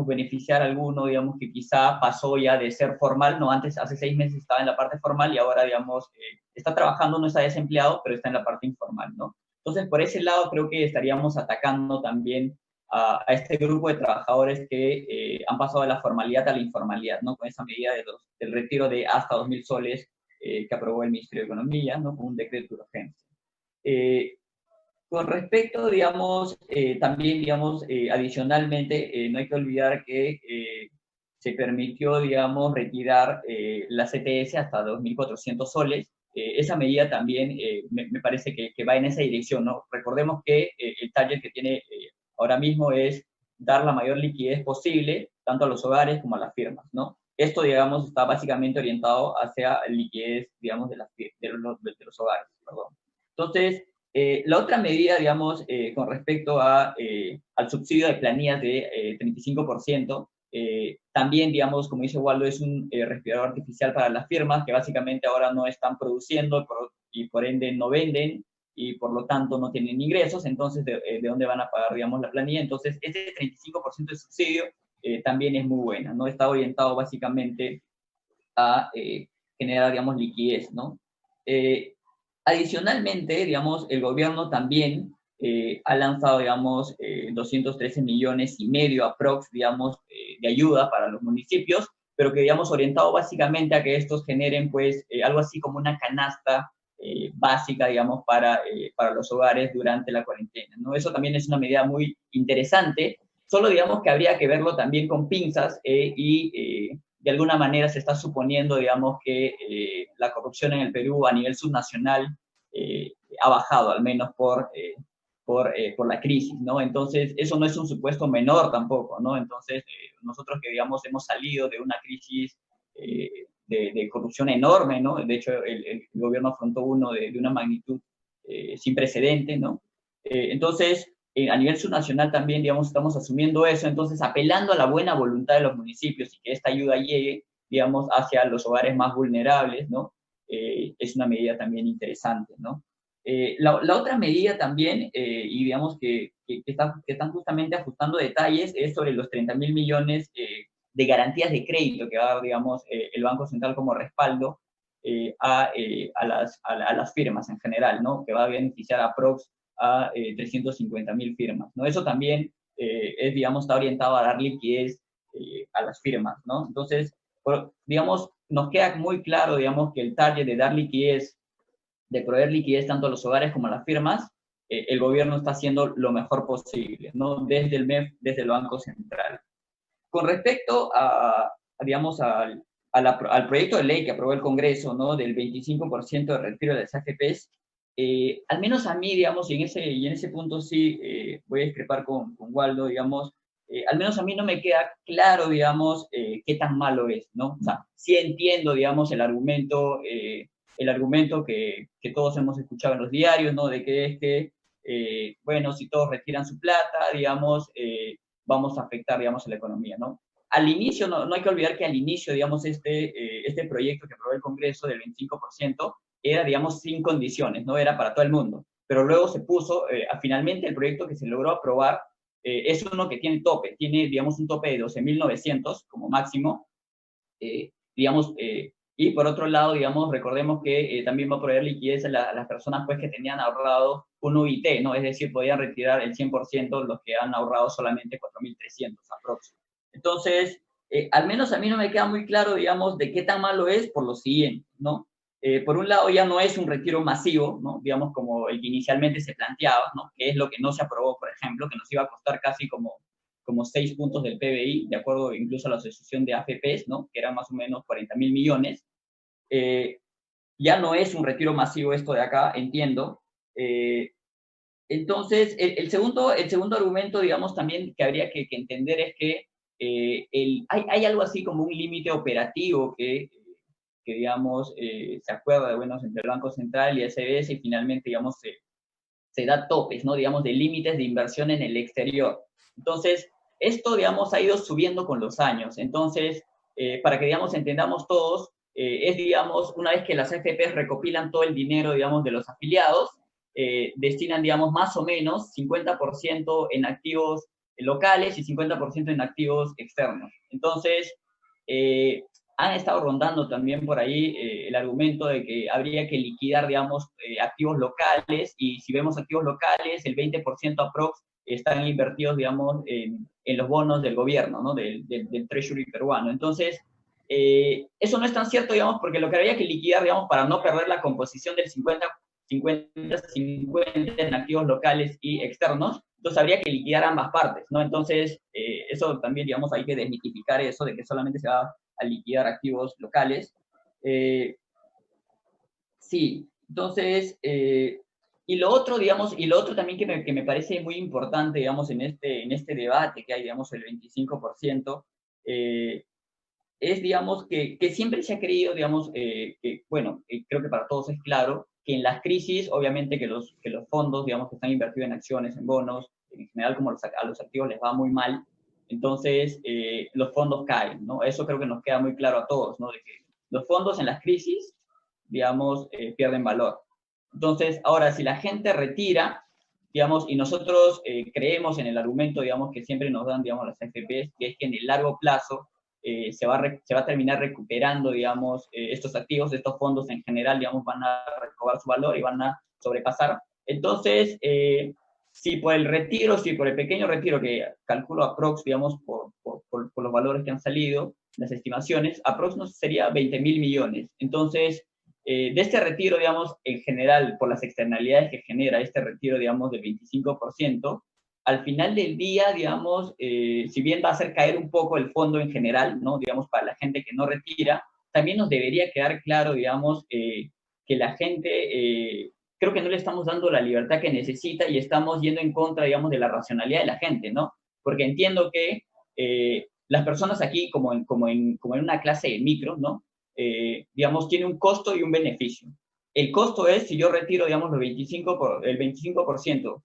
beneficiar a alguno, digamos, que quizá pasó ya de ser formal, no, antes, hace 6 meses estaba en la parte formal y ahora, digamos, está trabajando, no está desempleado, pero está en la parte informal, ¿no? Entonces, por ese lado, creo que estaríamos atacando también a este grupo de trabajadores que han pasado de la formalidad a la informalidad, ¿no? Con esa medida del retiro de hasta 2.000 soles que aprobó el Ministerio de Economía, ¿no? Con un decreto de urgencia. Con respecto, digamos, también, digamos, adicionalmente, no hay que olvidar que se permitió, digamos, retirar la CTS hasta 2.400 soles. Esa medida también me parece que va en esa dirección, ¿no? Recordemos que el target que tiene ahora mismo es dar la mayor liquidez posible, tanto a los hogares como a las firmas, ¿no? Esto, digamos, está básicamente orientado hacia liquidez, digamos, de los hogares, perdón. Entonces, la otra medida, digamos, con respecto al subsidio de planillas de 35%, también, digamos, como dice Waldo, es un respirador artificial para las firmas que básicamente ahora no están produciendo y por ende no venden y por lo tanto no tienen ingresos, entonces, ¿de dónde van a pagar, digamos, la planilla? Entonces, ese 35% de subsidio también es muy buena, ¿no? Está orientado básicamente a generar, digamos, liquidez, ¿no? Adicionalmente, digamos, el gobierno también ha lanzado, digamos, 213 millones y medio aprox, digamos, de ayuda para los municipios, pero que, digamos, orientado básicamente a que estos generen, pues, algo así como una canasta básica, digamos, para los hogares durante la cuarentena, ¿no? Eso también es una medida muy interesante, solo, digamos, que habría que verlo también con pinzas de alguna manera se está suponiendo, digamos, que la corrupción en el Perú a nivel subnacional ha bajado, al menos por la crisis, ¿no? Entonces, eso no es un supuesto menor tampoco, ¿no? Entonces, nosotros que, digamos, hemos salido de una crisis de corrupción enorme, ¿no? De hecho, el gobierno afrontó uno de una magnitud sin precedente, ¿no? Entonces, a nivel subnacional también, digamos, estamos asumiendo eso, entonces apelando a la buena voluntad de los municipios y que esta ayuda llegue, digamos, hacia los hogares más vulnerables, ¿no? Es una medida también interesante, ¿no? La otra medida también, y digamos que están justamente ajustando detalles, es sobre los 30.000 millones de garantías de crédito que va a dar, digamos, el Banco Central como respaldo a las firmas en general, ¿no? Que va a beneficiar a Prox a 350.000 firmas, ¿no? Eso también digamos, está orientado a dar liquidez a las firmas, ¿no? Entonces, digamos, nos queda muy claro, digamos, que el target de dar liquidez, de proveer liquidez tanto a los hogares como a las firmas, el gobierno está haciendo lo mejor posible, ¿no? Desde el MEF, desde el Banco Central. Con respecto digamos, al proyecto de ley que aprobó el Congreso, ¿no? Del 25% de retiro de las AFPs, al menos a mí, digamos, y en ese punto sí voy a discrepar con Waldo, digamos, al menos a mí no me queda claro, digamos, qué tan malo es, ¿no? O sea, sí entiendo, digamos, el argumento que todos hemos escuchado en los diarios, ¿no? De que es que, bueno, si todos retiran su plata, digamos, vamos a afectar, digamos, a la economía, ¿no? Al inicio, no hay que olvidar que al inicio, digamos, este proyecto que aprobó el Congreso del 25% era, digamos, sin condiciones, no era para todo el mundo. Pero luego se puso, finalmente el proyecto que se logró aprobar es uno que tiene tope, tiene, digamos, un tope de 12.900 como máximo, digamos, y por otro lado, digamos, recordemos que también va a proveer liquidez a las personas pues, que tenían ahorrado un UIT, ¿no? Es decir, podían retirar el 100% los que han ahorrado solamente 4.300 aproximadamente. Entonces, al menos a mí no me queda muy claro, digamos, de qué tan malo es por lo siguiente, ¿no? Por un lado, ya no es un retiro masivo, ¿no? Digamos, como el que inicialmente se planteaba, ¿no? Que es lo que no se aprobó, por ejemplo, que nos iba a costar casi como 6 puntos del PBI, de acuerdo incluso a la asociación de AFPs, ¿no? Que eran más o menos 40.000 millones. Ya no es un retiro masivo esto de acá, entiendo. Entonces, el segundo argumento, digamos, también que habría que entender es que hay algo así como un límite operativo que digamos, se acuerda, bueno, entre el Banco Central y el SBS y finalmente, digamos, se da topes, ¿no? Digamos, de límites de inversión en el exterior. Entonces, esto, digamos, ha ido subiendo con los años. Entonces, para que, digamos, entendamos todos, es, digamos, una vez que las AFPs recopilan todo el dinero, digamos, de los afiliados, destinan, digamos, más o menos 50% en activos locales y 50% en activos externos. Entonces, han estado rondando también por ahí el argumento de que habría que liquidar, digamos, activos locales, y si vemos activos locales, el 20% aprox están invertidos, digamos, en los bonos del gobierno, ¿no? Del Treasury peruano. Entonces, eso no es tan cierto, digamos, porque lo que habría que liquidar, digamos, para no perder la composición del 50-50 en activos locales y externos, entonces habría que liquidar ambas partes, ¿no? Entonces, eso también, digamos, hay que desmitificar eso de que solamente se va a liquidar activos locales. Sí, entonces, y lo otro, digamos, también que me parece muy importante, digamos, en este debate que hay, digamos, el 25%, es, digamos, que siempre se ha creído, digamos, que, bueno, creo que para todos es claro, que en las crisis, obviamente que los fondos, digamos, que están invertidos en acciones, en bonos, en general como a los activos les va muy mal, entonces los fondos caen, ¿no? Eso creo que nos queda muy claro a todos, ¿no? De que los fondos en las crisis, digamos, pierden valor. Entonces, ahora, si la gente retira, digamos, y nosotros creemos en el argumento, digamos, que siempre nos dan, digamos, las AFPs, que es que en el largo plazo se va a terminar recuperando, digamos, estos activos, estos fondos en general, digamos, van a recobrar su valor y van a sobrepasar. Entonces, si por el retiro, si por el pequeño retiro que calculo aprox, digamos, por los valores que han salido, las estimaciones, aprox sería 20.000 millones. Entonces, de este retiro, digamos, en general, por las externalidades que genera este retiro, digamos, del 25%, al final del día, digamos, si bien va a hacer caer un poco el fondo en general, ¿no? Digamos, para la gente que no retira, también nos debería quedar claro, digamos, que la gente, creo que no le estamos dando la libertad que necesita y estamos yendo en contra, digamos, de la racionalidad de la gente, ¿no? Porque entiendo que las personas aquí, como en una clase de micro, ¿no? Digamos, tiene un costo y un beneficio. El costo es, si yo retiro, digamos, el 25%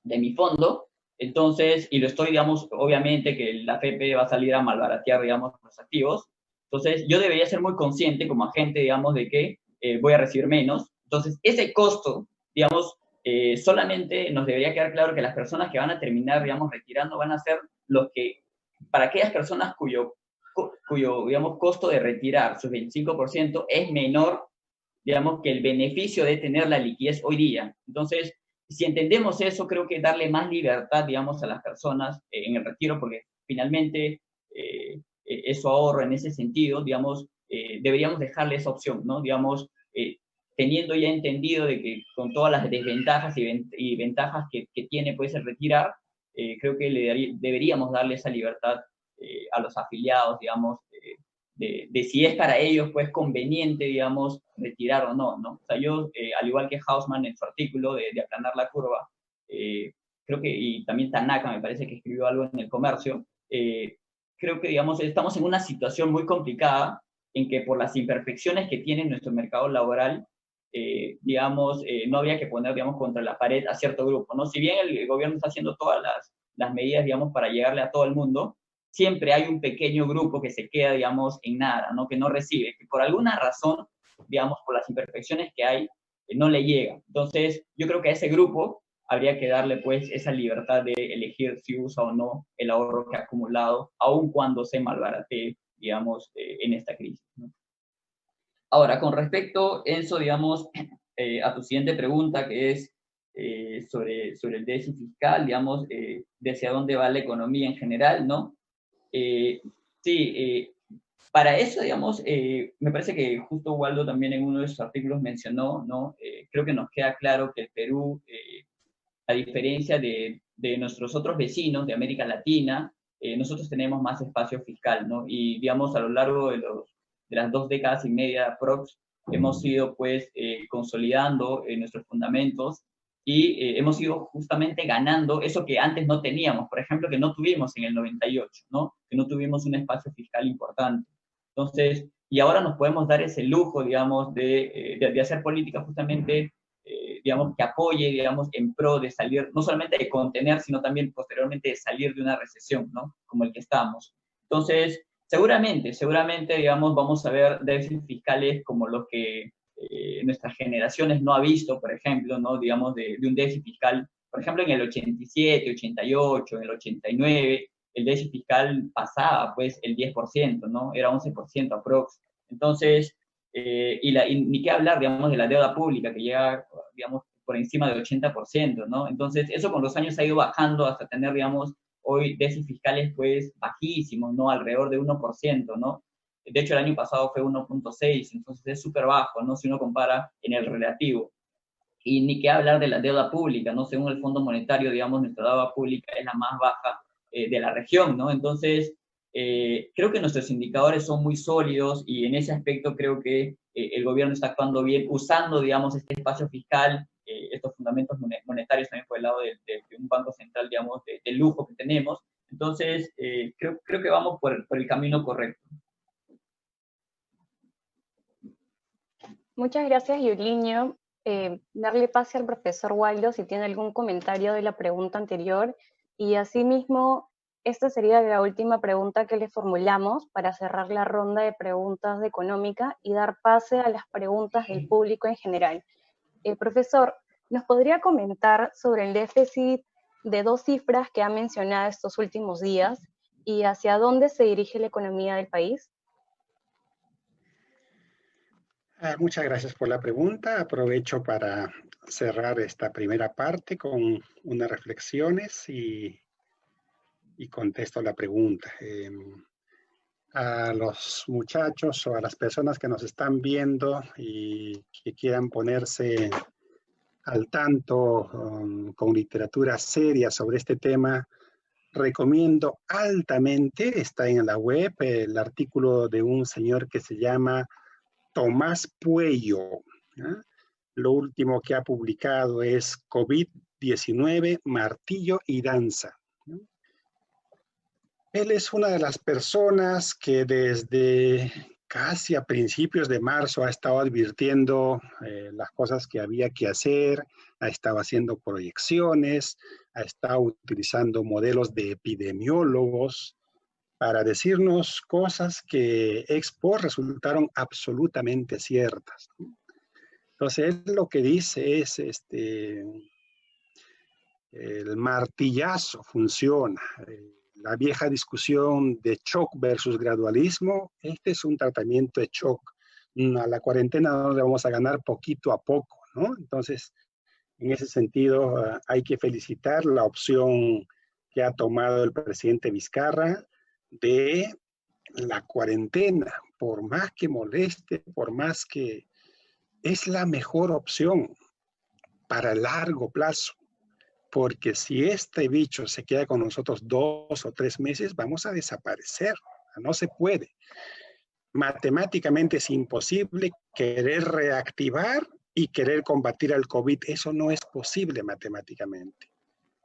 de mi fondo, entonces, y lo estoy, digamos, obviamente que la AFP va a salir a malbaratear, digamos, los activos, entonces yo debería ser muy consciente como agente, digamos, de que voy a recibir menos, Entonces, ese costo, digamos, solamente nos debería quedar claro que las personas que van a terminar, digamos, retirando van a ser los que, para aquellas personas cuyo digamos, costo de retirar su 25% es menor, digamos, que el beneficio de tener la liquidez hoy día. Entonces, si entendemos eso, creo que darle más libertad, digamos, a las personas en el retiro, porque finalmente es su ahorro en ese sentido, digamos, deberíamos dejarle esa opción, ¿no? Digamos, teniendo ya entendido de que con todas las desventajas y ventajas que tiene, pues, el retirar, creo que deberíamos darle esa libertad a los afiliados, digamos, de si es para ellos, pues, conveniente, digamos, retirar o no, ¿no? O sea, yo, al igual que Hausman en su artículo de aplanar la curva, creo que, y también Tanaka me parece que escribió algo en El Comercio, creo que, digamos, estamos en una situación muy complicada en que por las imperfecciones que tiene nuestro mercado laboral, digamos, no habría que poner, digamos, contra la pared a cierto grupo, ¿no? Si bien el gobierno está haciendo todas las medidas, digamos, para llegarle a todo el mundo, siempre hay un pequeño grupo que se queda, digamos, en nada, ¿no? Que no recibe, que por alguna razón, digamos, por las imperfecciones que hay, no le llega. Entonces, yo creo que a ese grupo habría que darle, pues, esa libertad de elegir si usa o no el ahorro que ha acumulado, aun cuando se malbarate, digamos, en esta crisis, ¿no? Ahora, con respecto, Enzo, digamos, a tu siguiente pregunta, que es sobre el déficit fiscal, digamos, de hacia dónde va la economía en general, ¿no? Sí, para eso, digamos, me parece que justo Waldo también en uno de sus artículos mencionó, ¿no? Creo que nos queda claro que el Perú, a diferencia de nuestros otros vecinos de América Latina, nosotros tenemos más espacio fiscal, ¿no? Y, digamos, a lo largo de las 2 décadas y media aprox, hemos ido, pues, consolidando nuestros fundamentos y hemos ido justamente ganando eso que antes no teníamos, por ejemplo, que no tuvimos en el 98, ¿no? Que no tuvimos un espacio fiscal importante. Entonces, y ahora nos podemos dar ese lujo, digamos, de hacer política justamente, digamos, que apoye, digamos, en pro de salir, no solamente de contener, sino también posteriormente de salir de una recesión, ¿no? Como el que estamos. Entonces, seguramente, digamos, vamos a ver déficits fiscales como los que nuestras generaciones no ha visto, por ejemplo, ¿no? Digamos, de un déficit fiscal, por ejemplo, en el 87, 88, en el 89, el déficit fiscal pasaba, pues, el 10%, ¿no? Era 11% aprox. Entonces, y ni qué hablar, digamos, de la deuda pública, que llega, digamos, por encima del 80%, ¿no? Entonces, eso con los años ha ido bajando hasta tener, digamos, hoy déficits fiscales, pues, bajísimos, ¿no? Alrededor de 1%, ¿no? De hecho, el año pasado fue 1.6, entonces es súper bajo, ¿no? Si uno compara en el relativo. Y ni qué hablar de la deuda pública, ¿no? Según el Fondo Monetario, digamos, nuestra deuda pública es la más baja de la región, ¿no? Entonces, creo que nuestros indicadores son muy sólidos y en ese aspecto creo que el gobierno está actuando bien, usando, digamos, este espacio fiscal, estos fundamentos monetarios también por el lado de un banco central, digamos, de lujo que tenemos. Entonces, creo que vamos por el camino correcto. Muchas gracias, Yuliño. Darle pase al profesor Waldo si tiene algún comentario de la pregunta anterior. Y asimismo, esta sería la última pregunta que le formulamos para cerrar la ronda de preguntas de económica y dar pase a las preguntas del público en general. Profesor, ¿nos podría comentar sobre el déficit de 2 cifras que ha mencionado estos últimos días y hacia dónde se dirige la economía del país? Muchas gracias por la pregunta. Aprovecho para cerrar esta primera parte con unas reflexiones y contesto la pregunta. A los muchachos o a las personas que nos están viendo y que quieran ponerse al tanto con literatura seria sobre este tema, recomiendo altamente, está en la web, el artículo de un señor que se llama Tomás Puello. Lo último que ha publicado es COVID-19, martillo y danza. Él es una de las personas que desde casi a principios de marzo ha estado advirtiendo las cosas que había que hacer, ha estado haciendo proyecciones, ha estado utilizando modelos de epidemiólogos para decirnos cosas que ex post resultaron absolutamente ciertas. Entonces, él lo que dice es, el martillazo funciona. La vieja discusión de shock versus gradualismo, este es un tratamiento de shock. A la cuarentena no le vamos a ganar poquito a poco, ¿no? Entonces, en ese sentido, hay que felicitar la opción que ha tomado el presidente Vizcarra de la cuarentena, por más que moleste, por más que es la mejor opción para largo plazo, porque si este bicho se queda con nosotros 2 o 3 meses, vamos a desaparecer, no se puede. Matemáticamente es imposible querer reactivar y querer combatir al COVID, eso no es posible matemáticamente.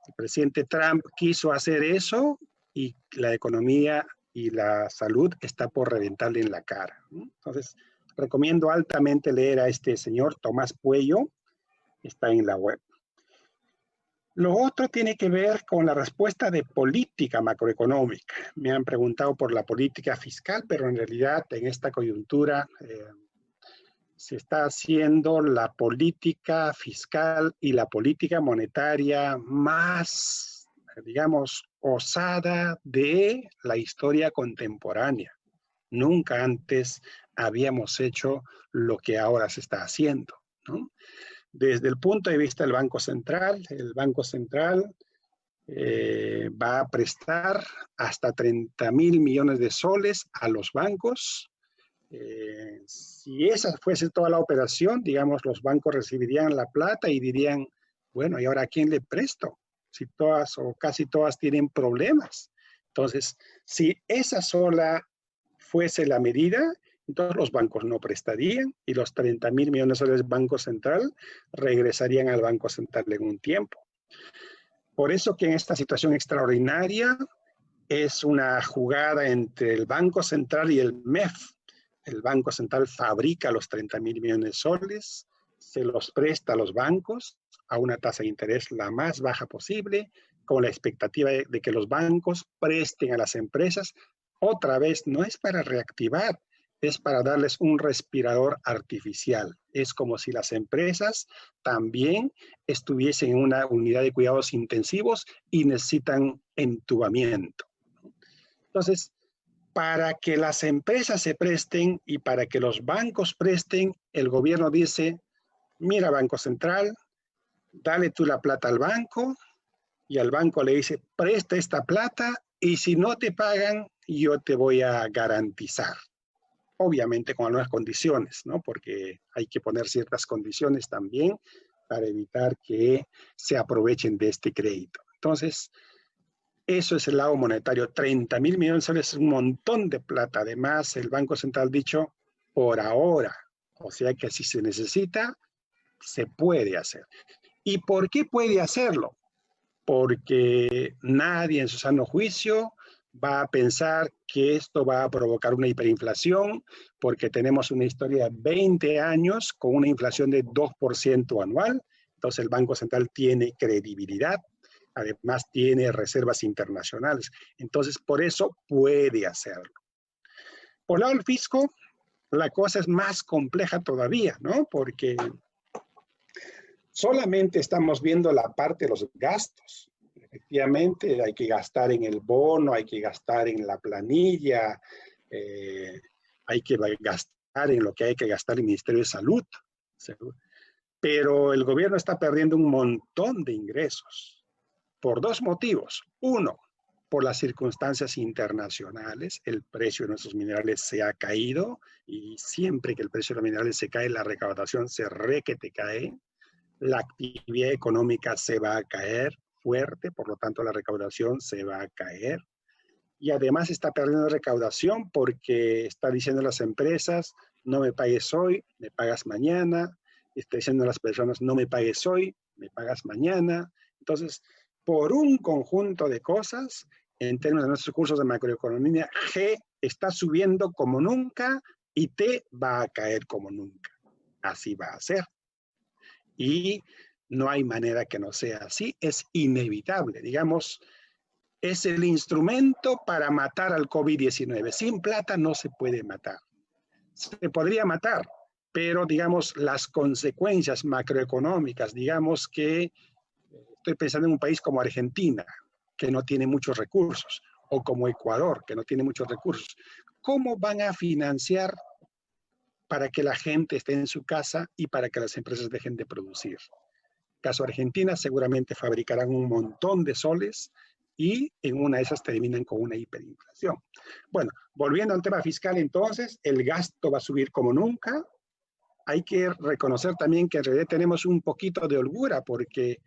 El presidente Trump quiso hacer eso y la economía y la salud está por reventarle en la cara, ¿no? Entonces, recomiendo altamente leer a este señor Tomás Puello, está en la web. Lo otro tiene que ver con la respuesta de política macroeconómica. Me han preguntado por la política fiscal, pero en realidad en esta coyuntura se está haciendo la política fiscal y la política monetaria más, digamos, osada de la historia contemporánea. Nunca antes habíamos hecho lo que ahora se está haciendo, ¿no? Desde el punto de vista del Banco Central, el Banco Central va a prestar hasta 30.000 millones de soles a los bancos. Si esa fuese toda la operación, digamos, los bancos recibirían la plata y dirían, bueno, ¿y ahora a quién le presto? Si todas o casi todas tienen problemas. Entonces, si esa sola fuese la medida, entonces los bancos no prestarían y los 30.000 millones de soles del Banco Central regresarían al Banco Central en un tiempo. Por eso que en esta situación extraordinaria es una jugada entre el Banco Central y el MEF. El Banco Central fabrica los 30.000 millones de soles, se los presta a los bancos a una tasa de interés la más baja posible, con la expectativa de que los bancos presten a las empresas. Otra vez, no es para reactivar, es para darles un respirador artificial. Es como si las empresas también estuviesen en una unidad de cuidados intensivos y necesitan entubamiento. Entonces, para que las empresas se presten y para que los bancos presten, el gobierno dice, mira, Banco Central, dale tú la plata al banco, y al banco le dice, presta esta plata y si no te pagan, yo te voy a garantizar. Obviamente con algunas condiciones, ¿no? Porque hay que poner ciertas condiciones también para evitar que se aprovechen de este crédito. Entonces, eso es el lado monetario. 30.000 millones de soles es un montón de plata. Además, el Banco Central ha dicho, por ahora, o sea que si se necesita, se puede hacer. ¿Y por qué puede hacerlo? Porque nadie en su sano juicio va a pensar que esto va a provocar una hiperinflación, porque tenemos una historia de 20 años con una inflación de 2% anual. Entonces el Banco Central tiene credibilidad, además tiene reservas internacionales. Entonces por eso puede hacerlo. Por el lado del fisco, la cosa es más compleja todavía, ¿no? Porque solamente estamos viendo la parte de los gastos. Efectivamente, hay que gastar en el bono, hay que gastar en la planilla, hay que gastar en lo que hay que gastar en el Ministerio de Salud. Pero el gobierno está perdiendo un montón de ingresos por dos motivos. Uno, por las circunstancias internacionales, el precio de nuestros minerales se ha caído y siempre que el precio de los minerales se cae, la recaudación se requete cae. La actividad económica se va a caer fuerte, por lo tanto la recaudación se va a caer. Y además está perdiendo recaudación porque está diciendo a las empresas, no me pagues hoy, me pagas mañana. Está diciendo a las personas, no me pagues hoy, me pagas mañana. Entonces, por un conjunto de cosas, en términos de nuestros cursos de macroeconomía, G está subiendo como nunca y T va a caer como nunca. Así va a ser. Y no hay manera que no sea así, es inevitable. Digamos, es el instrumento para matar al COVID-19. Sin plata no se puede matar. Se podría matar, pero digamos las consecuencias macroeconómicas, digamos que estoy pensando en un país como Argentina, que no tiene muchos recursos, o como Ecuador, que no tiene muchos recursos. ¿Cómo van a financiar para que la gente esté en su casa y para que las empresas dejen de producir? Caso Argentina, seguramente fabricarán un montón de soles y en una de esas terminan con una hiperinflación. Bueno, volviendo al tema fiscal, entonces, el gasto va a subir como nunca. Hay que reconocer también que en realidad tenemos un poquito de holgura porque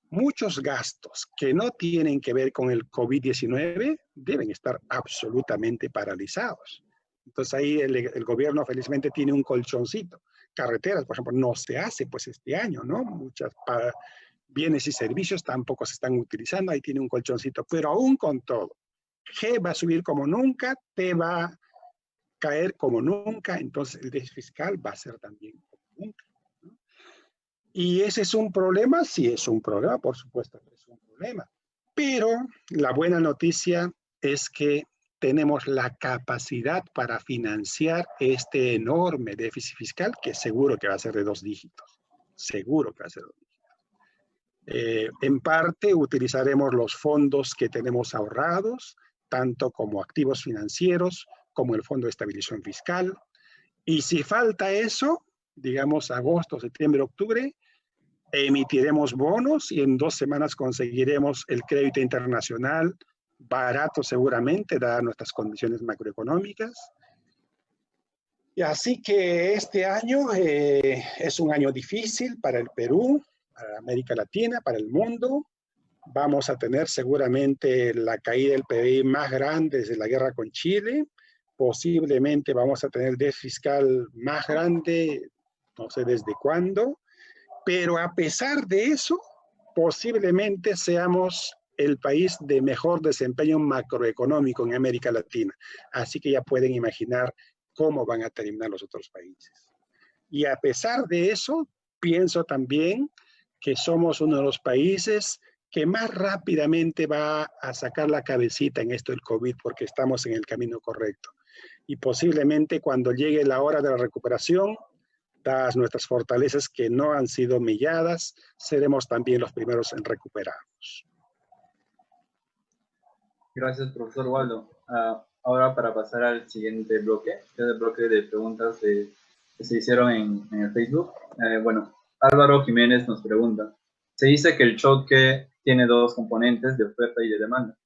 muchos gastos que no tienen que ver con el COVID-19 deben estar absolutamente paralizados. Entonces ahí el gobierno felizmente tiene un colchoncito. Carreteras, por ejemplo, no se hace pues este año, ¿no? Muchas bienes y servicios tampoco se están utilizando, ahí tiene un colchoncito, pero aún con todo, G va a subir como nunca, T va a caer como nunca, entonces el déficit fiscal va a ser también como nunca, ¿no? ¿Y ese es un problema? Sí, es un problema, por supuesto que es un problema. Pero la buena noticia es que tenemos la capacidad para financiar este enorme déficit fiscal, que seguro que va a ser de 2 dígitos. Seguro que va a ser de 2 dígitos. En parte utilizaremos los fondos que tenemos ahorrados, tanto como activos financieros, como el Fondo de Estabilización Fiscal. Y si falta eso, digamos agosto, septiembre, octubre, emitiremos bonos y en 2 semanas conseguiremos el crédito internacional barato seguramente, dadas nuestras condiciones macroeconómicas. Y así que este año es un año difícil para el Perú, para América Latina, para el mundo. Vamos a tener seguramente la caída del PBI más grande desde la guerra con Chile. Posiblemente vamos a tener el déficit fiscal más grande, no sé desde cuándo. Pero a pesar de eso, posiblemente seamos el país de mejor desempeño macroeconómico en América Latina. Así que ya pueden imaginar cómo van a terminar los otros países. Y a pesar de eso, pienso también que somos uno de los países que más rápidamente va a sacar la cabecita en esto del COVID porque estamos en el camino correcto. Y posiblemente cuando llegue la hora de la recuperación, dadas nuestras fortalezas que no han sido humilladas, seremos también los primeros en recuperarnos. Gracias, profesor Waldo. Ahora para pasar al siguiente bloque, que es el bloque de preguntas que se hicieron en el Facebook. Bueno, Álvaro Jiménez nos pregunta, se dice que el choque tiene 2 componentes de oferta y de demanda.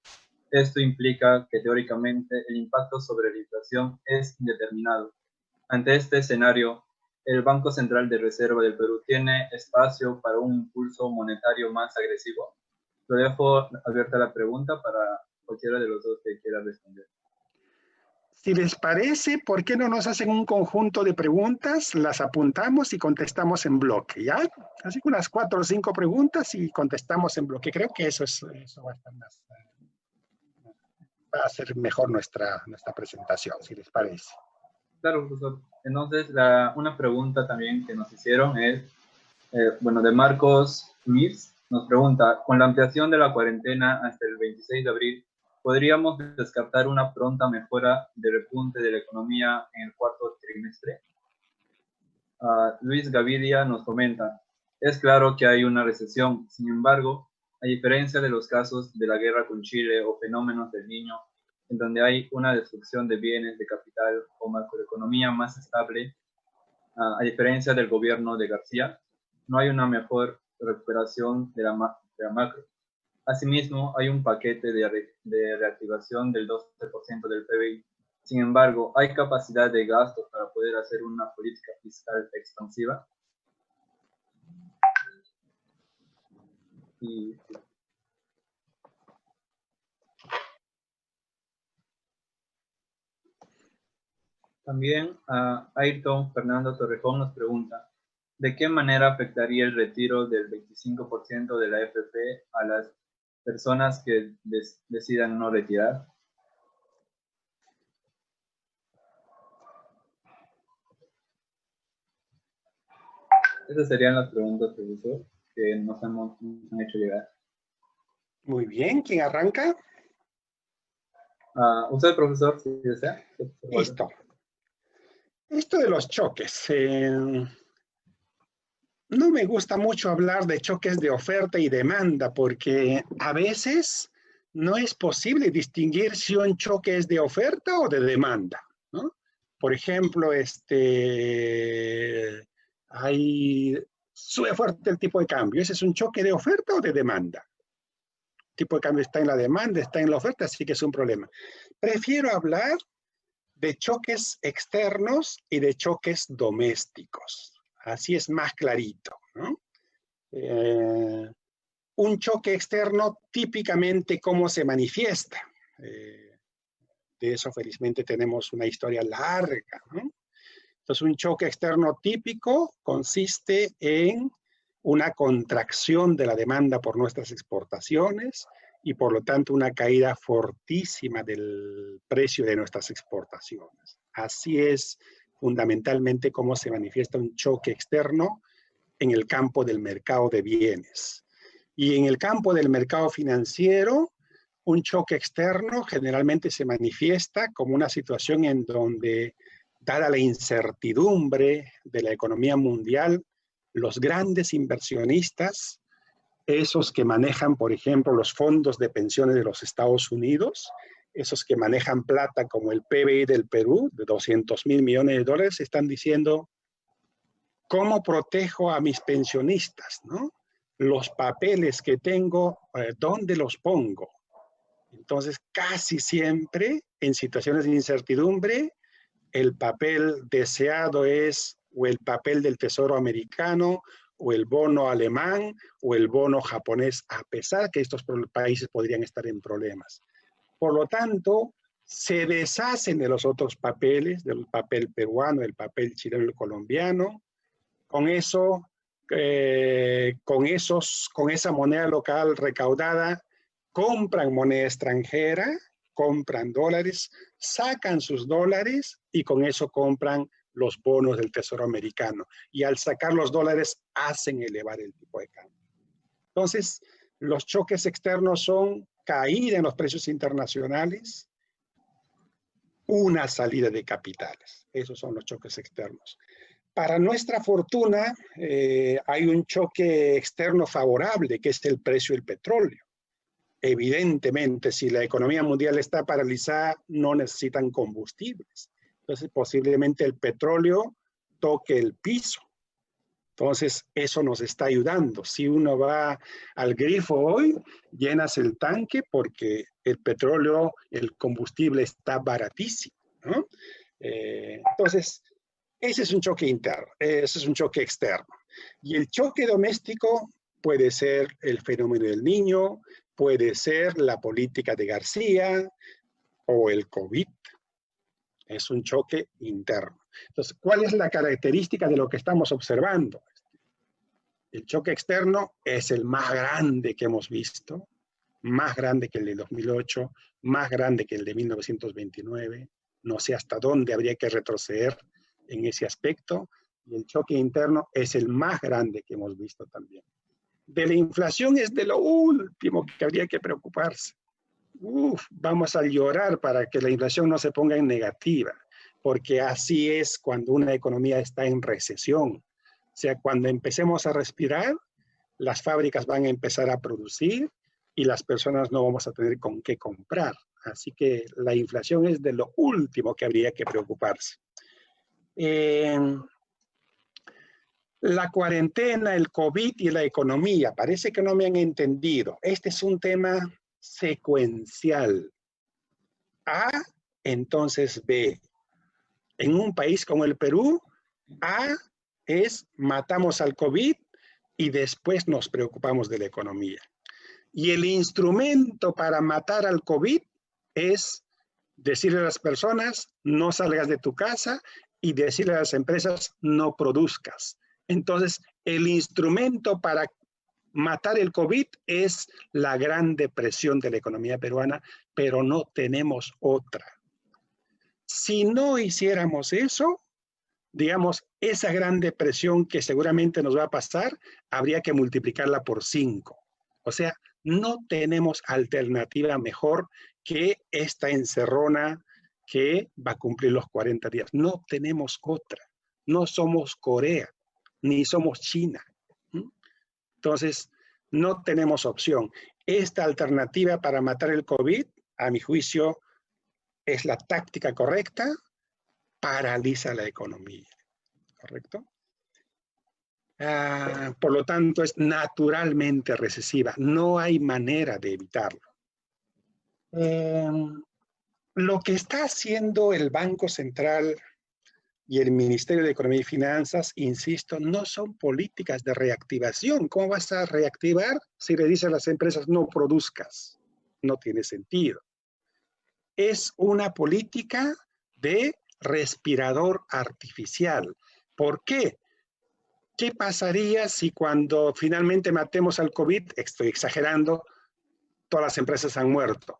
Esto implica que teóricamente el impacto sobre la inflación es indeterminado. Ante este escenario, ¿el Banco Central de Reserva del Perú tiene espacio para un impulso monetario más agresivo? Lo dejo abierta la pregunta para cualquiera de los dos que quiera responder. Si les parece, ¿por qué no nos hacen un conjunto de preguntas? Las apuntamos y contestamos en bloque, ¿ya? Así que unas 4 o 5 preguntas y contestamos en bloque. Creo que eso va a estar más, va a ser mejor nuestra presentación, si les parece. Claro, profesor. Entonces, una pregunta también que nos hicieron es, bueno, de Marcos Mirs, nos pregunta, con la ampliación de la cuarentena hasta el 26 de abril, ¿podríamos descartar una pronta mejora de repunte de la economía en el 4º trimestre? Luis Gavidia nos comenta, es claro que hay una recesión, sin embargo, a diferencia de los casos de la guerra con Chile o fenómenos del Niño, en donde hay una destrucción de bienes, de capital o macroeconomía más estable, a diferencia del gobierno de García, no hay una mejor recuperación de la macro. Asimismo, hay un paquete de reactivación del 12% del PBI. Sin embargo, ¿hay capacidad de gasto para poder hacer una política fiscal expansiva? También Ayrton Fernando Torrejón nos pregunta, ¿de qué manera afectaría el retiro del 25% de la AFP a las personas que decidan no retirar? Esas serían las preguntas, profesor, que nos han hecho llegar. Muy bien, ¿quién arranca? Usted, profesor, si desea. Listo. Esto de los choques. No me gusta mucho hablar de choques de oferta y demanda porque a veces no es posible distinguir si un choque es de oferta o de demanda, ¿no? Por ejemplo, sube fuerte el tipo de cambio. ¿Ese es un choque de oferta o de demanda? El tipo de cambio está en la demanda, está en la oferta, así que es un problema. Prefiero hablar de choques externos y de choques domésticos. Así es más clarito, ¿no? Un choque externo típicamente cómo se manifiesta. De eso felizmente tenemos una historia larga, ¿no? Entonces un choque externo típico consiste en una contracción de la demanda por nuestras exportaciones y por lo tanto una caída fortísima del precio de nuestras exportaciones. Así es fundamentalmente cómo se manifiesta un choque externo en el campo del mercado de bienes. Y en el campo del mercado financiero, un choque externo generalmente se manifiesta como una situación en donde, dada la incertidumbre de la economía mundial, los grandes inversionistas, esos que manejan, por ejemplo, los fondos de pensiones de los Estados Unidos, esos que manejan plata como el PBI del Perú, de 200.000 millones de dólares, están diciendo, ¿cómo protejo a mis pensionistas, ¿no? Los papeles que tengo, ¿dónde los pongo? Entonces, casi siempre, en situaciones de incertidumbre, el papel deseado es o el papel del Tesoro americano, o el bono alemán, o el bono japonés, a pesar que estos países podrían estar en problemas. Por lo tanto, se deshacen de los otros papeles, del papel peruano, del papel chileno y el colombiano. Con eso, con esa moneda local recaudada, compran moneda extranjera, compran dólares, sacan sus dólares y con eso compran los bonos del Tesoro americano. Y al sacar los dólares, hacen elevar el tipo de cambio. Entonces, los choques externos son caída en los precios internacionales, una salida de capitales. Esos son los choques externos. Para nuestra fortuna, hay un choque externo favorable, que es el precio del petróleo. Evidentemente, si la economía mundial está paralizada, no necesitan combustibles. Entonces, posiblemente el petróleo toque el piso. Entonces, eso nos está ayudando. Si uno va al grifo hoy, llenas el tanque porque el petróleo, el combustible está baratísimo, ¿no? Entonces, ese es un choque interno, ese es un choque externo. Y el choque doméstico puede ser el fenómeno del Niño, puede ser la política de García o el COVID. Es un choque interno. Entonces, ¿cuál es la característica de lo que estamos observando? El choque externo es el más grande que hemos visto, más grande que el de 2008, más grande que el de 1929. No sé hasta dónde habría que retroceder en ese aspecto. Y el choque interno es el más grande que hemos visto también. De la inflación es de lo último que habría que preocuparse. Vamos a llorar para que la inflación no se ponga en negativa, porque así es cuando una economía está en recesión. O sea, cuando empecemos a respirar, las fábricas van a empezar a producir y las personas no vamos a tener con qué comprar. Así que la inflación es de lo último que habría que preocuparse. La cuarentena, el COVID y la economía, parece que no me han entendido. Este es un tema secuencial. A, entonces B. En un país como el Perú, A es matamos al COVID y después nos preocupamos de la economía. Y el instrumento para matar al COVID es decirle a las personas, no salgas de tu casa, y decirle a las empresas, no produzcas. Entonces, el instrumento para matar el COVID es la gran depresión de la economía peruana, pero no tenemos otra. Si no hiciéramos eso, digamos, esa gran depresión que seguramente nos va a pasar, habría que multiplicarla por 5. O sea, no tenemos alternativa mejor que esta encerrona que va a cumplir los 40 días. No tenemos otra. No somos Corea, ni somos China. Entonces, no tenemos opción. Esta alternativa para matar el COVID, a mi juicio, es la táctica correcta, paraliza la economía. ¿Correcto? Por lo tanto, es naturalmente recesiva. No hay manera de evitarlo. Lo que está haciendo el Banco Central y el Ministerio de Economía y Finanzas, insisto, no son políticas de reactivación. ¿Cómo vas a reactivar si le dices a las empresas no produzcas? No tiene sentido. Es una política de respirador artificial. ¿Por qué? ¿Qué pasaría si cuando finalmente matemos al COVID, estoy exagerando, todas las empresas han muerto?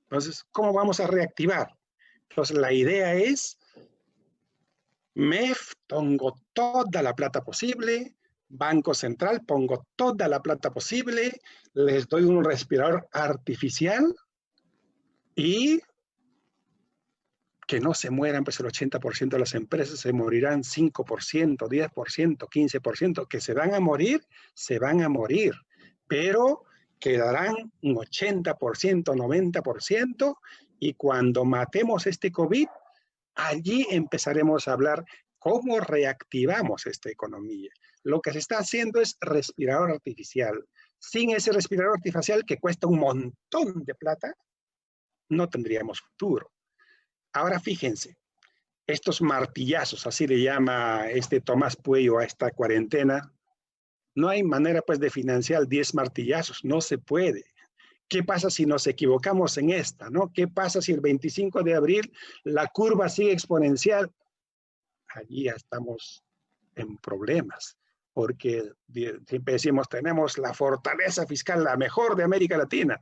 Entonces, ¿cómo vamos a reactivar? Entonces, la idea es, MEF, pongo toda la plata posible, Banco Central, pongo toda la plata posible, les doy un respirador artificial y que no se mueran, pues el 80% de las empresas se morirán 5%, 10%, 15%, que se van a morir, pero quedarán un 80%, 90%, y cuando matemos este COVID, allí empezaremos a hablar cómo reactivamos esta economía. Lo que se está haciendo es respirador artificial. Sin ese respirador artificial que cuesta un montón de plata, no tendríamos futuro. Ahora fíjense, estos martillazos, así le llama Tomás Puello a esta cuarentena, no hay manera pues de financiar 10 martillazos, no se puede. ¿Qué pasa si nos equivocamos en esta, no? ¿Qué pasa si el 25 de abril la curva sigue exponencial? Allí ya estamos en problemas, porque siempre decimos, tenemos la fortaleza fiscal, la mejor de América Latina.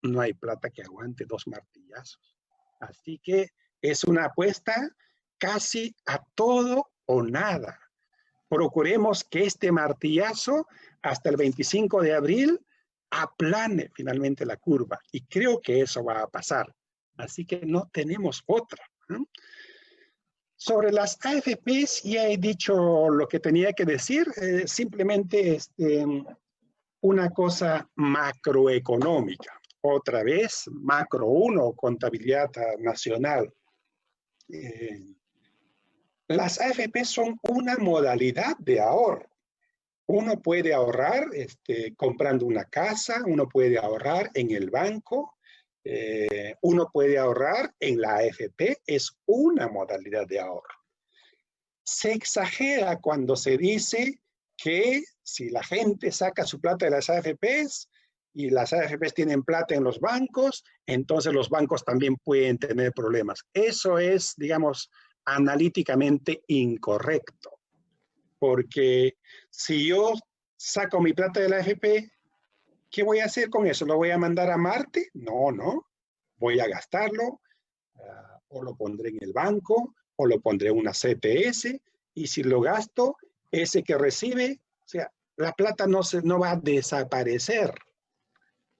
No hay plata que aguante 2 martillazos. Así que es una apuesta casi a todo o nada. Procuremos que este martillazo hasta el 25 de abril aplane finalmente la curva. Y creo que eso va a pasar. Así que no tenemos otra, ¿no? Sobre las AFPs ya he dicho lo que tenía que decir. Simplemente una cosa macroeconómica. Otra vez, macro 1, contabilidad nacional. Las AFP son una modalidad de ahorro. Uno puede ahorrar comprando una casa, uno puede ahorrar en el banco, uno puede ahorrar en la AFP, es una modalidad de ahorro. Se exagera cuando se dice que si la gente saca su plata de las AFPs, y las AFPs tienen plata en los bancos, entonces los bancos también pueden tener problemas. Eso es, digamos, analíticamente incorrecto. Porque si yo saco mi plata de la AFP, ¿qué voy a hacer con eso? ¿Lo voy a mandar a Marte? No, no. Voy a gastarlo, o lo pondré en el banco, o lo pondré en una CTS, y si lo gasto, ese que recibe, o sea, la plata no va a desaparecer.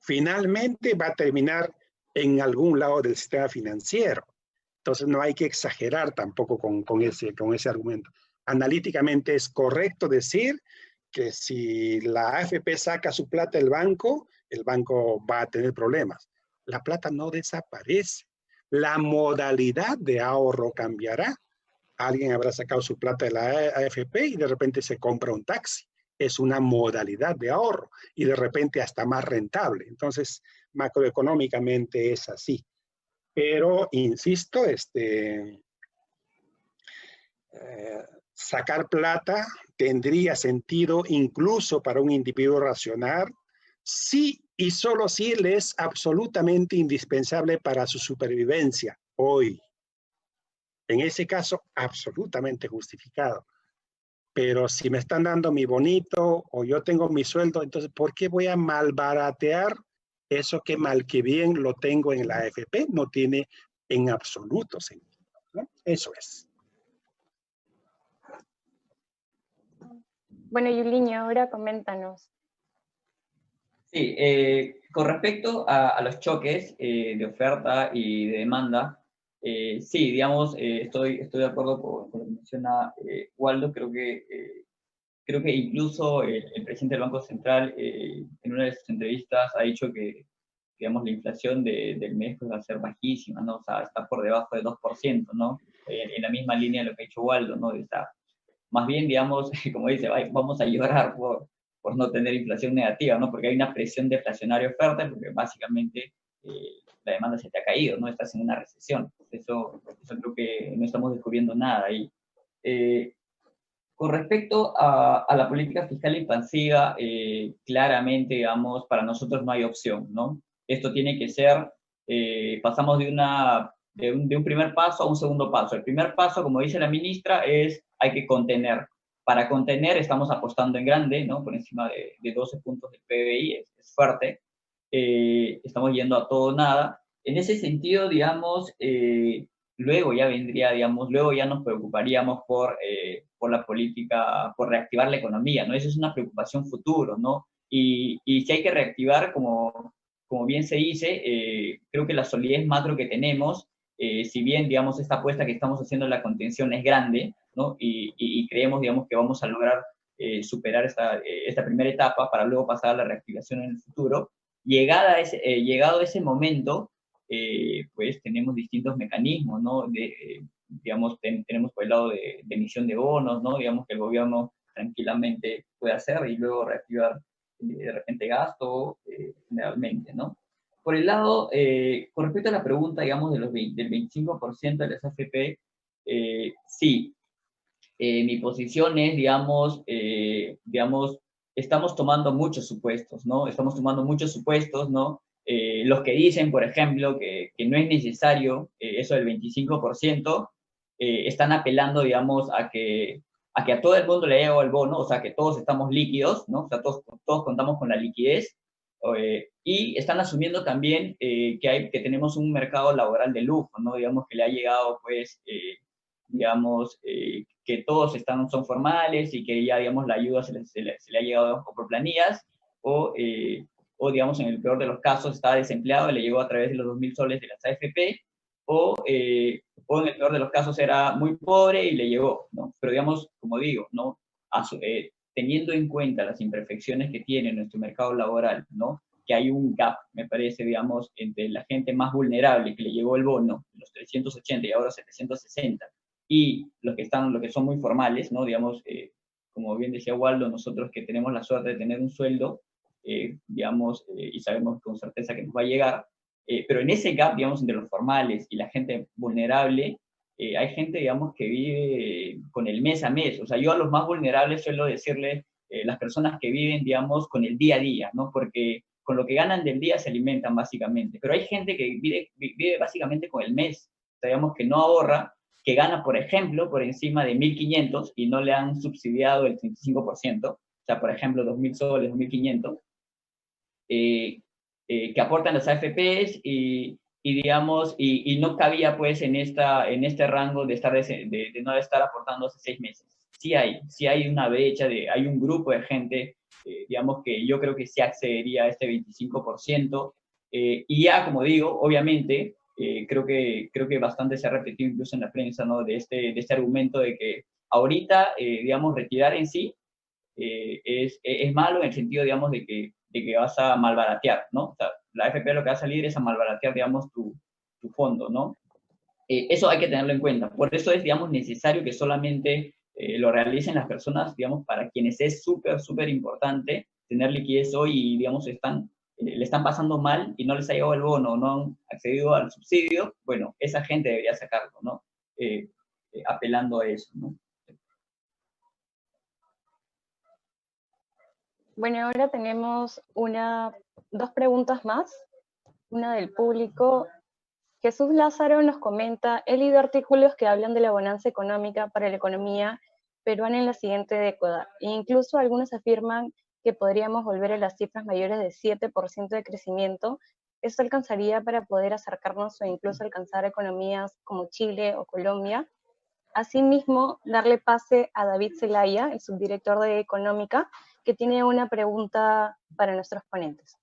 Finalmente va a terminar en algún lado del sistema financiero. Entonces no hay que exagerar tampoco con ese argumento. Analíticamente es correcto decir que si la AFP saca su plata del banco, el banco va a tener problemas. La plata no desaparece. La modalidad de ahorro cambiará. Alguien habrá sacado su plata de la AFP y de repente se compra un taxi. Es una modalidad de ahorro y de repente hasta más rentable. Entonces, macroeconómicamente es así. Pero, insisto, sacar plata tendría sentido incluso para un individuo racional si y solo si le es absolutamente indispensable para su supervivencia hoy. En ese caso, absolutamente justificado. Pero si me están dando mi bonito o yo tengo mi sueldo, entonces, ¿por qué voy a malbaratear eso que mal que bien lo tengo en la AFP? No tiene en absoluto sentido, ¿no? Eso es. Bueno, Yuliño, ahora coméntanos. Sí, con respecto a los choques de oferta y de demanda, sí, digamos, estoy de acuerdo con lo que menciona Waldo. Creo que incluso el presidente del Banco Central en una de sus entrevistas ha dicho que, digamos, la inflación del mes va a ser bajísima, ¿no? O sea, está por debajo del 2%, ¿no? En la misma línea de lo que ha dicho Waldo, ¿no? Está, más bien, digamos, como dice, vamos a llorar por no tener inflación negativa, ¿no? Porque hay una presión deflacionaria oferta, porque básicamente la demanda se te ha caído, ¿no? Estás en una recesión. Eso creo que no estamos descubriendo nada ahí. Con respecto a la política fiscal expansiva, claramente, digamos, para nosotros no hay opción, ¿no? Esto tiene que ser, pasamos de un primer paso a un segundo paso. El primer paso, como dice la ministra, es hay que contener. Para contener estamos apostando en grande, ¿no? Por encima de 12 puntos del PBI, es fuerte. Estamos yendo a todo o nada. En ese sentido, digamos, luego ya vendría, digamos, luego ya nos preocuparíamos por la política, por reactivar la economía, ¿no? Eso es una preocupación futuro, ¿no? Y si hay que reactivar, como bien se dice, creo que la solidez macro que tenemos, si bien, digamos, esta apuesta que estamos haciendo en la contención es grande, ¿no? Y creemos, digamos, que vamos a lograr superar esta primera etapa para luego pasar a la reactivación en el futuro. Llegado ese momento, pues tenemos distintos mecanismos, ¿no? Digamos, tenemos por el lado de emisión de bonos, ¿no? Digamos que el gobierno tranquilamente puede hacer y luego reactivar de repente gasto generalmente, ¿no? Por el lado, con respecto a la pregunta, digamos, del 25% de las AFP, sí, mi posición es, digamos, estamos tomando muchos supuestos, ¿no? Estamos tomando muchos supuestos, ¿no? Los que dicen, por ejemplo, que no es necesario eso del 25%, están apelando, digamos, a que a todo el mundo le llega el bono, o sea, que todos estamos líquidos, ¿no? O sea, todos contamos con la liquidez, y están asumiendo también que tenemos un mercado laboral de lujo, ¿no? Digamos que le ha llegado, pues, digamos, que todos son formales y que ya, digamos, la ayuda se le ha llegado por planillas, o, digamos, en el peor de los casos estaba desempleado y le llegó a través de los 2.000 soles de las AFP, o en el peor de los casos era muy pobre y le llegó, ¿no? Pero, digamos, como digo, ¿no? Teniendo en cuenta las imperfecciones que tiene nuestro mercado laboral, ¿no? Que hay un gap, me parece, digamos, entre la gente más vulnerable que le llegó el bono, los 380 y ahora 760, y los que son muy formales, ¿no? Digamos, como bien decía Waldo, nosotros que tenemos la suerte de tener un sueldo, digamos, y sabemos con certeza que nos va a llegar, pero en ese gap, digamos, entre los formales y la gente vulnerable, hay gente, digamos, que vive con el mes a mes. O sea, yo a los más vulnerables suelo decirles, las personas que viven, digamos, con el día a día, ¿no? Porque con lo que ganan del día se alimentan básicamente. Pero hay gente que vive básicamente con el mes, o sea, digamos, que no ahorra, que gana, por ejemplo, por encima de 1.500 y no le han subsidiado el 35%, o sea, por ejemplo, 2.000 soles, 2.500, que aportan las AFPs digamos, y no cabía, pues, en este rango de no estar aportando hace 6 meses. Sí hay una brecha, hay un grupo de gente, digamos, que yo creo que sí accedería a este 25%, y ya, como digo, obviamente, creo que bastante se ha repetido incluso en la prensa, ¿no? De este argumento de que ahorita, digamos, retirar en sí es malo en el sentido, digamos, de que vas a malbaratear, ¿no? O sea, la AFP lo que va a salir es a malbaratear, digamos, tu fondo, ¿no? Eso hay que tenerlo en cuenta. Por eso es, digamos, necesario que solamente lo realicen las personas, digamos, para quienes es súper, súper importante tener liquidez hoy y, digamos, le están pasando mal y no les ha llegado el bono, no han accedido al subsidio. Bueno, esa gente debería sacarlo, ¿no? Apelando a eso, ¿no? Bueno, ahora tenemos dos preguntas más. Una del público. Jesús Lázaro nos comenta, he leído artículos que hablan de la bonanza económica para la economía peruana en la siguiente década, e incluso algunos afirman que podríamos volver a las cifras mayores de 7% de crecimiento. Esto alcanzaría para poder acercarnos o incluso alcanzar economías como Chile o Colombia. Asimismo, darle pase a David Zelaya, el subdirector de Económica, que tiene una pregunta para nuestros ponentes.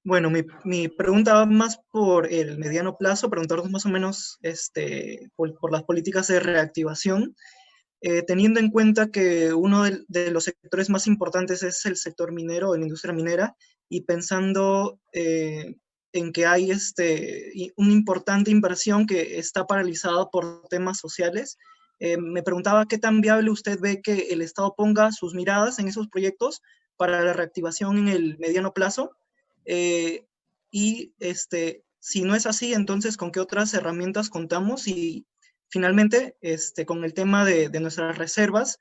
Bueno, mi pregunta va más por el mediano plazo, preguntarnos más o menos por las políticas de reactivación, teniendo en cuenta que uno de los sectores más importantes es el sector minero, la industria minera, y pensando en que hay una importante inversión que está paralizada por temas sociales. Me preguntaba qué tan viable usted ve que el Estado ponga sus miradas en esos proyectos para la reactivación en el mediano plazo. Y si no es así, entonces, ¿con qué otras herramientas contamos? Y finalmente, con el tema de nuestras reservas,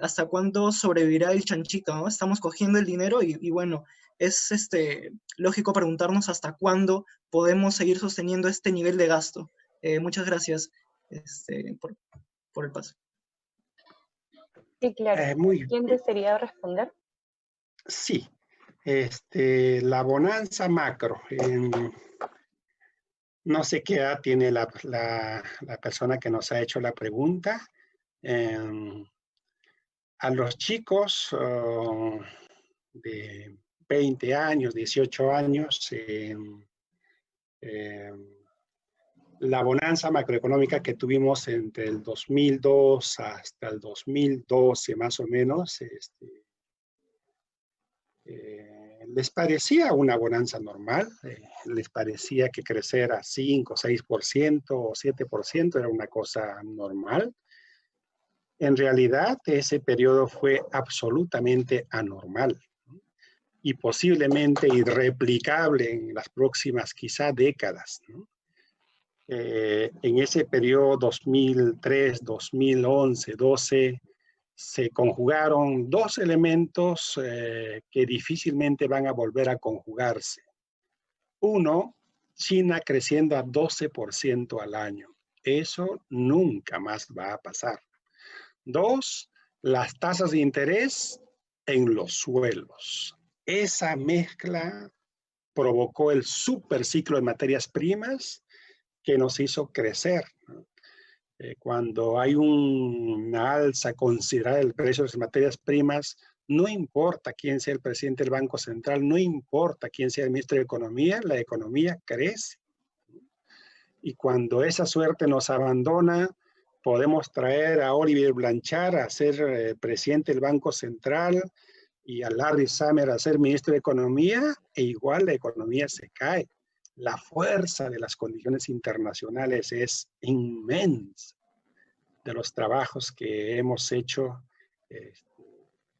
¿hasta cuándo sobrevivirá el chanchito? ¿No? Estamos cogiendo el dinero y bueno, es lógico preguntarnos hasta cuándo podemos seguir sosteniendo este nivel de gasto. Muchas gracias por el paso. Sí, claro. Muy ¿Quién desearía responder? Sí, la bonanza macro. No sé qué edad tiene la persona que nos ha hecho la pregunta. A los chicos de 20 años, 18 años, la bonanza macroeconómica que tuvimos entre el 2002 hasta el 2012 más o menos, les parecía una bonanza normal, les parecía que crecer a 5, 6% o 7% era una cosa normal. En realidad, ese periodo fue absolutamente anormal y posiblemente irreplicable en las próximas quizá décadas, ¿no? En ese periodo 2003, 2011, 12, se conjugaron dos elementos que difícilmente van a volver a conjugarse. Uno, China creciendo a 12% al año. Eso nunca más va a pasar. Dos, las tasas de interés en los suelos. Esa mezcla provocó el superciclo de materias primas que nos hizo crecer. Cuando hay una alza considerada del precio de las materias primas, no importa quién sea el presidente del Banco Central, no importa quién sea el ministro de Economía, la economía crece. Y cuando esa suerte nos abandona, podemos traer a Olivier Blanchard a ser presidente del Banco Central y a Larry Summers a ser ministro de Economía, e igual la economía se cae. La fuerza de las condiciones internacionales es inmensa. De los trabajos que hemos hecho,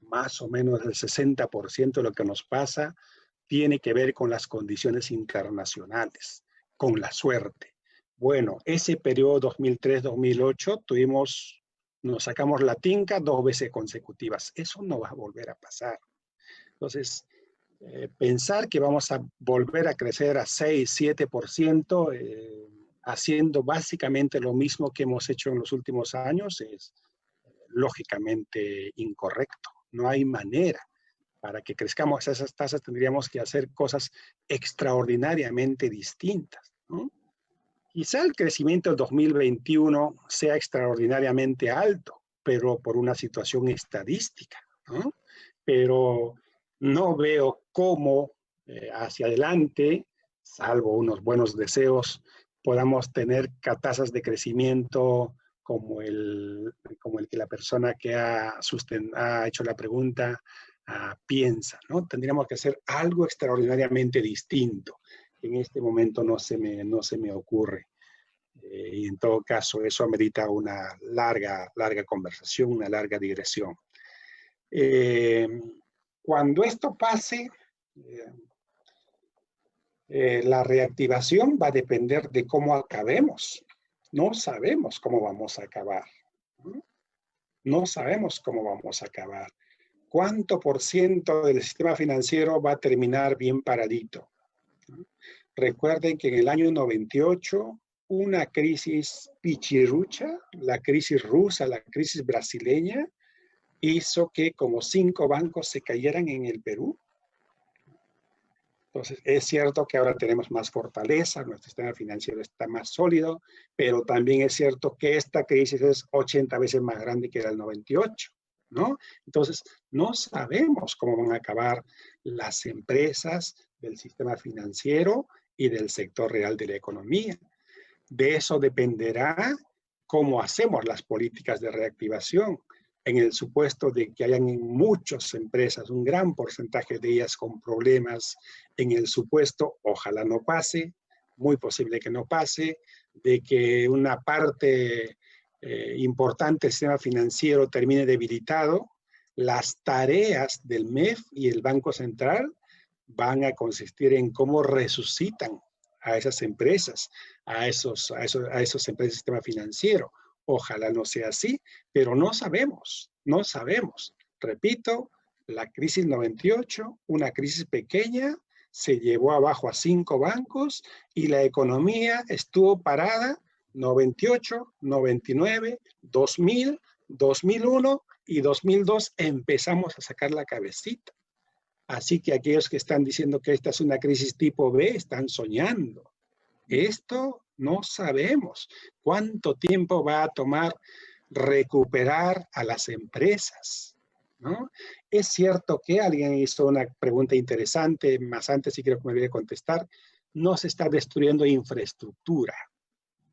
más o menos el 60% de lo que nos pasa tiene que ver con las condiciones internacionales, con la suerte. Bueno, ese periodo 2003-2008 nos sacamos la tinca 2 veces consecutivas. Eso no va a volver a pasar. Entonces, pensar que vamos a volver a crecer a 6-7%, haciendo básicamente lo mismo que hemos hecho en los últimos años, es lógicamente incorrecto. No hay manera. Para que crezcamos a esas tasas tendríamos que hacer cosas extraordinariamente distintas, ¿no? Quizá el crecimiento del 2021 sea extraordinariamente alto, pero por una situación estadística, ¿no? Pero no veo cómo hacia adelante, salvo unos buenos deseos, podamos tener tasas de crecimiento como el que la persona que ha hecho la pregunta piensa, ¿no? Tendríamos que hacer algo extraordinariamente distinto. En este momento no se me ocurre. Y en todo caso, eso amerita una larga conversación, una larga digresión. Cuando esto pase, la reactivación va a depender de cómo acabemos. No sabemos cómo vamos a acabar. No sabemos cómo vamos a acabar. ¿Cuánto por ciento del sistema financiero va a terminar bien paradito? Recuerden que en el año 98, una crisis pichirrucha, la crisis rusa, la crisis brasileña, hizo que como 5 bancos se cayeran en el Perú. Entonces, es cierto que ahora tenemos más fortaleza, nuestro sistema financiero está más sólido, pero también es cierto que esta crisis es 80 veces más grande que la del 98, ¿no? Entonces, no sabemos cómo van a acabar las empresas del sistema financiero y del sector real de la economía. De eso dependerá cómo hacemos las políticas de reactivación, en el supuesto de que hayan muchas empresas, un gran porcentaje de ellas con problemas, en el supuesto, ojalá no pase, muy posible que no pase, de que una parte importante del sistema financiero termine debilitado, las tareas del MEF y el Banco Central van a consistir en cómo resucitan a esas empresas, a esas empresas del sistema financiero. Ojalá no sea así, pero no sabemos, no sabemos. Repito, la crisis 98, una crisis pequeña, se llevó abajo a 5 bancos y la economía estuvo parada 98, 99, 2000, 2001 y 2002 empezamos a sacar la cabecita. Así que aquellos que están diciendo que esta es una crisis tipo B están soñando. Esto no sabemos cuánto tiempo va a tomar recuperar a las empresas, ¿no? Es cierto que alguien hizo una pregunta interesante, más antes sí creo que me olvidé contestar, no se está destruyendo infraestructura.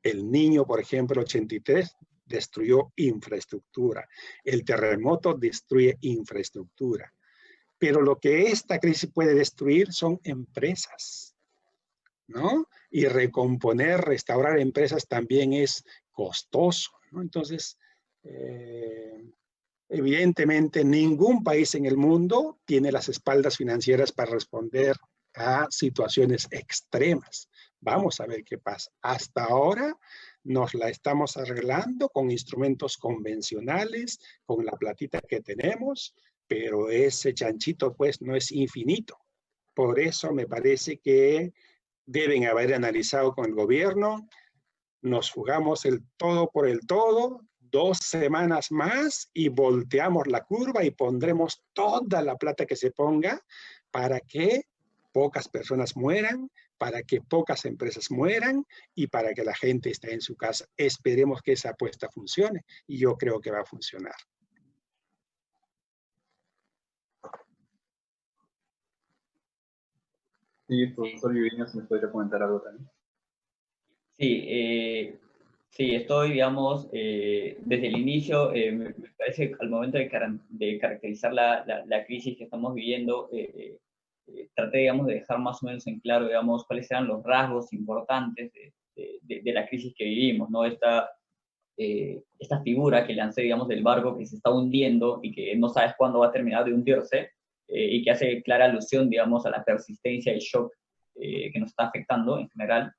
El Niño, por ejemplo, 83, destruyó infraestructura. El terremoto destruye infraestructura. Pero lo que esta crisis puede destruir son empresas, ¿no? Y recomponer, restaurar empresas también es costoso, ¿no? Entonces, evidentemente, ningún país en el mundo tiene las espaldas financieras para responder a situaciones extremas. Vamos a ver qué pasa. Hasta ahora nos la estamos arreglando con instrumentos convencionales, con la platita que tenemos, pero ese chanchito pues no es infinito. Por eso me parece que deben haber analizado con el gobierno, nos jugamos el todo por el todo, 2 semanas más y volteamos la curva y pondremos toda la plata que se ponga para que pocas personas mueran, para que pocas empresas mueran y para que la gente esté en su casa. Esperemos que esa apuesta funcione y yo creo que va a funcionar. Sí, profesor Yuviño, si me podría comentar algo también. Sí, estoy, digamos, desde el inicio, me parece que al momento de caracterizar la crisis que estamos viviendo, traté, digamos, de dejar más o menos en claro, digamos, cuáles eran los rasgos importantes de la crisis que vivimos, ¿no? Esta figura que lancé, digamos, del barco que se está hundiendo y que no sabes cuándo va a terminar de hundirse, y que hace clara alusión, digamos, a la persistencia y shock que nos está afectando en general.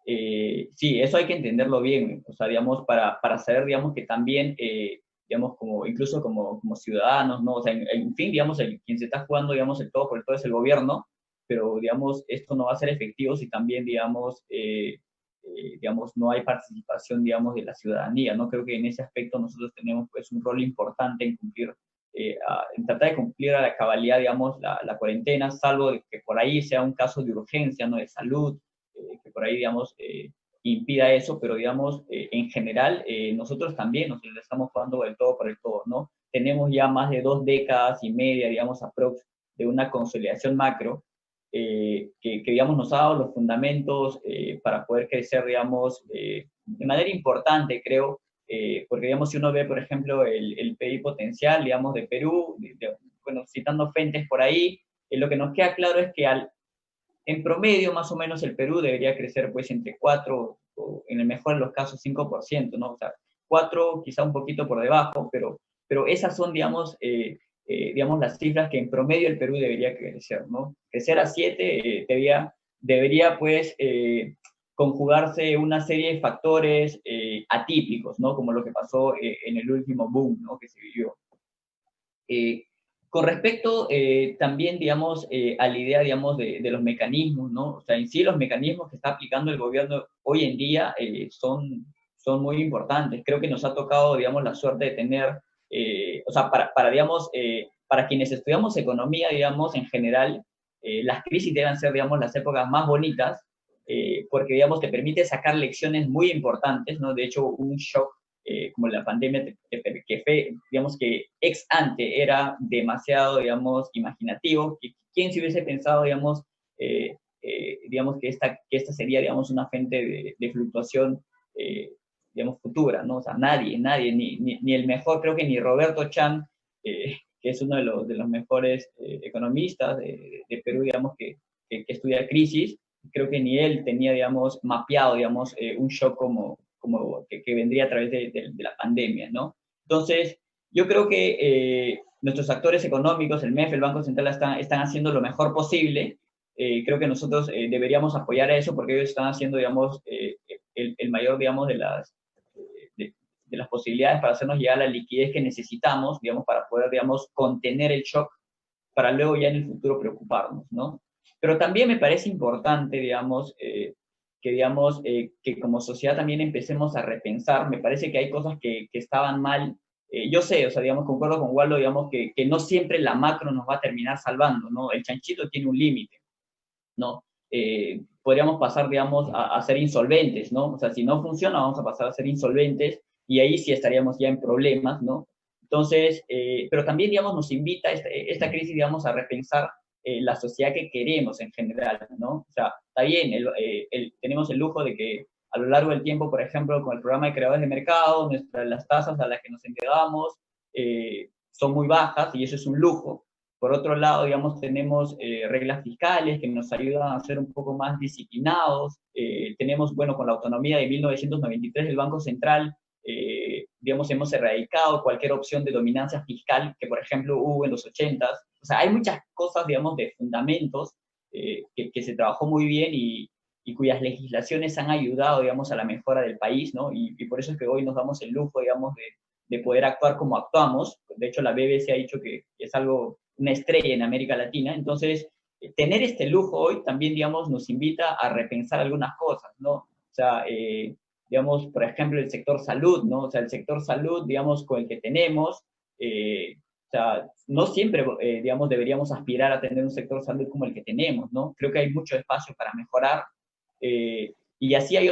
Sí, eso hay que entenderlo bien, o sea, digamos, para saber, digamos, que también, digamos, incluso como ciudadanos, ¿no? O sea, en fin, digamos, quien se está jugando, digamos, el todo por el todo es el gobierno, pero, digamos, esto no va a ser efectivo si también, digamos, no hay participación, digamos, de la ciudadanía, ¿no? Creo que en ese aspecto nosotros tenemos, pues, un rol importante en cumplir, en tratar de cumplir a la cabalidad, digamos, la cuarentena, salvo de que por ahí sea un caso de urgencia, ¿no? De salud, que por ahí, digamos, impida eso, pero, digamos, en general, nosotros también nos estamos jugando el todo por el todo, ¿no? Tenemos ya más de 2 décadas y media, digamos, aprox, de una consolidación macro, que, digamos, nos ha dado los fundamentos para poder crecer, digamos, de manera importante, creo, porque, digamos, si uno ve, por ejemplo, el PIB potencial, digamos, de Perú, bueno, citando fuentes por ahí, lo que nos queda claro es que en promedio, más o menos, el Perú debería crecer, pues, entre 4, o en el mejor de los casos, 5%, ¿no? O sea, 4, quizá un poquito por debajo, pero esas son, digamos, digamos, las cifras que en promedio el Perú debería crecer, ¿no? Crecer a 7 debería, pues, conjugarse una serie de factores atípicos, ¿no? Como lo que pasó en el último boom, ¿no? Que se vivió. Con respecto también, digamos, a la idea, digamos, de los mecanismos, ¿no? O sea, en sí los mecanismos que está aplicando el gobierno hoy en día son muy importantes. Creo que nos ha tocado, digamos, la suerte de tener, o sea, digamos, para quienes estudiamos economía, digamos, en general, las crisis deben ser, digamos, las épocas más bonitas, porque, digamos, te permite sacar lecciones muy importantes, ¿no? De hecho, un shock como la pandemia, que fue, digamos, que ex ante era demasiado, digamos, imaginativo. ¿Quién se hubiese pensado, digamos, digamos que esta sería, digamos, una fuente de fluctuación, digamos, futura, ¿no? O sea, nadie, ni el mejor, creo que ni Roberto Chan, que es uno de los mejores economistas de Perú, digamos, que estudia crisis, creo que ni él tenía, digamos, mapeado, digamos, un shock como que vendría a través de la pandemia, ¿no? Entonces, yo creo que nuestros actores económicos, el MEF, el Banco Central, están haciendo lo mejor posible. Creo que nosotros deberíamos apoyar a eso porque ellos están haciendo, digamos, el mayor, digamos, de las posibilidades para hacernos llegar a la liquidez que necesitamos, digamos, para poder, digamos, contener el shock, para luego ya en el futuro preocuparnos, ¿no? Pero también me parece importante, digamos, que como sociedad también empecemos a repensar. Me parece que hay cosas que estaban mal. Yo sé, o sea, digamos, concuerdo con Waldo, digamos, que no siempre la macro nos va a terminar salvando, ¿no? El chanchito tiene un límite, ¿no? Podríamos pasar, digamos, a ser insolventes, ¿no? O sea, si no funciona, vamos a pasar a ser insolventes y ahí sí estaríamos ya en problemas, ¿no? Entonces, pero también, digamos, nos invita esta crisis, digamos, a repensar la sociedad que queremos en general, ¿no? O sea, está bien, tenemos el lujo de que a lo largo del tiempo, por ejemplo, con el programa de creadores de mercado, las tasas a las que nos endeudamos son muy bajas y eso es un lujo. Por otro lado, digamos, tenemos reglas fiscales que nos ayudan a ser un poco más disciplinados. Tenemos, bueno, con la autonomía de 1993 del Banco Central, digamos, hemos erradicado cualquier opción de dominancia fiscal que, por ejemplo, hubo en los 80s. O sea, hay muchas cosas, digamos, de fundamentos que se trabajó muy bien y cuyas legislaciones han ayudado, digamos, a la mejora del país, ¿no? Y por eso es que hoy nos damos el lujo, digamos, de poder actuar como actuamos. De hecho, la BBC ha dicho que es algo, una estrella en América Latina. Entonces, tener este lujo hoy también, digamos, nos invita a repensar algunas cosas, ¿no? O sea, digamos, por ejemplo, el sector salud, ¿no? O sea, el sector salud, digamos, con el que tenemos, o sea, no siempre, digamos, deberíamos aspirar a tener un sector salud como el que tenemos, ¿no? Creo que hay mucho espacio para mejorar, y así hay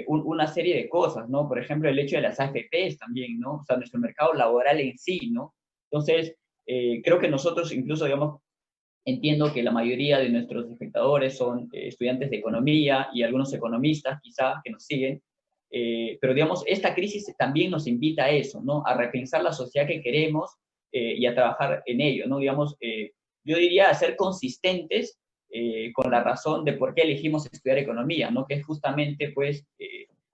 una serie de cosas, ¿no? Por ejemplo, el hecho de las AFPs también, ¿no? O sea, nuestro mercado laboral en sí, ¿no? Entonces, creo que nosotros incluso, digamos, entiendo que la mayoría de nuestros espectadores son estudiantes de economía y algunos economistas quizá que nos siguen, pero digamos, esta crisis también nos invita a eso, ¿no? A repensar la sociedad que queremos y a trabajar en ello, ¿no? Digamos, yo diría a ser consistentes con la razón de por qué elegimos estudiar economía, ¿no? Que es justamente, pues,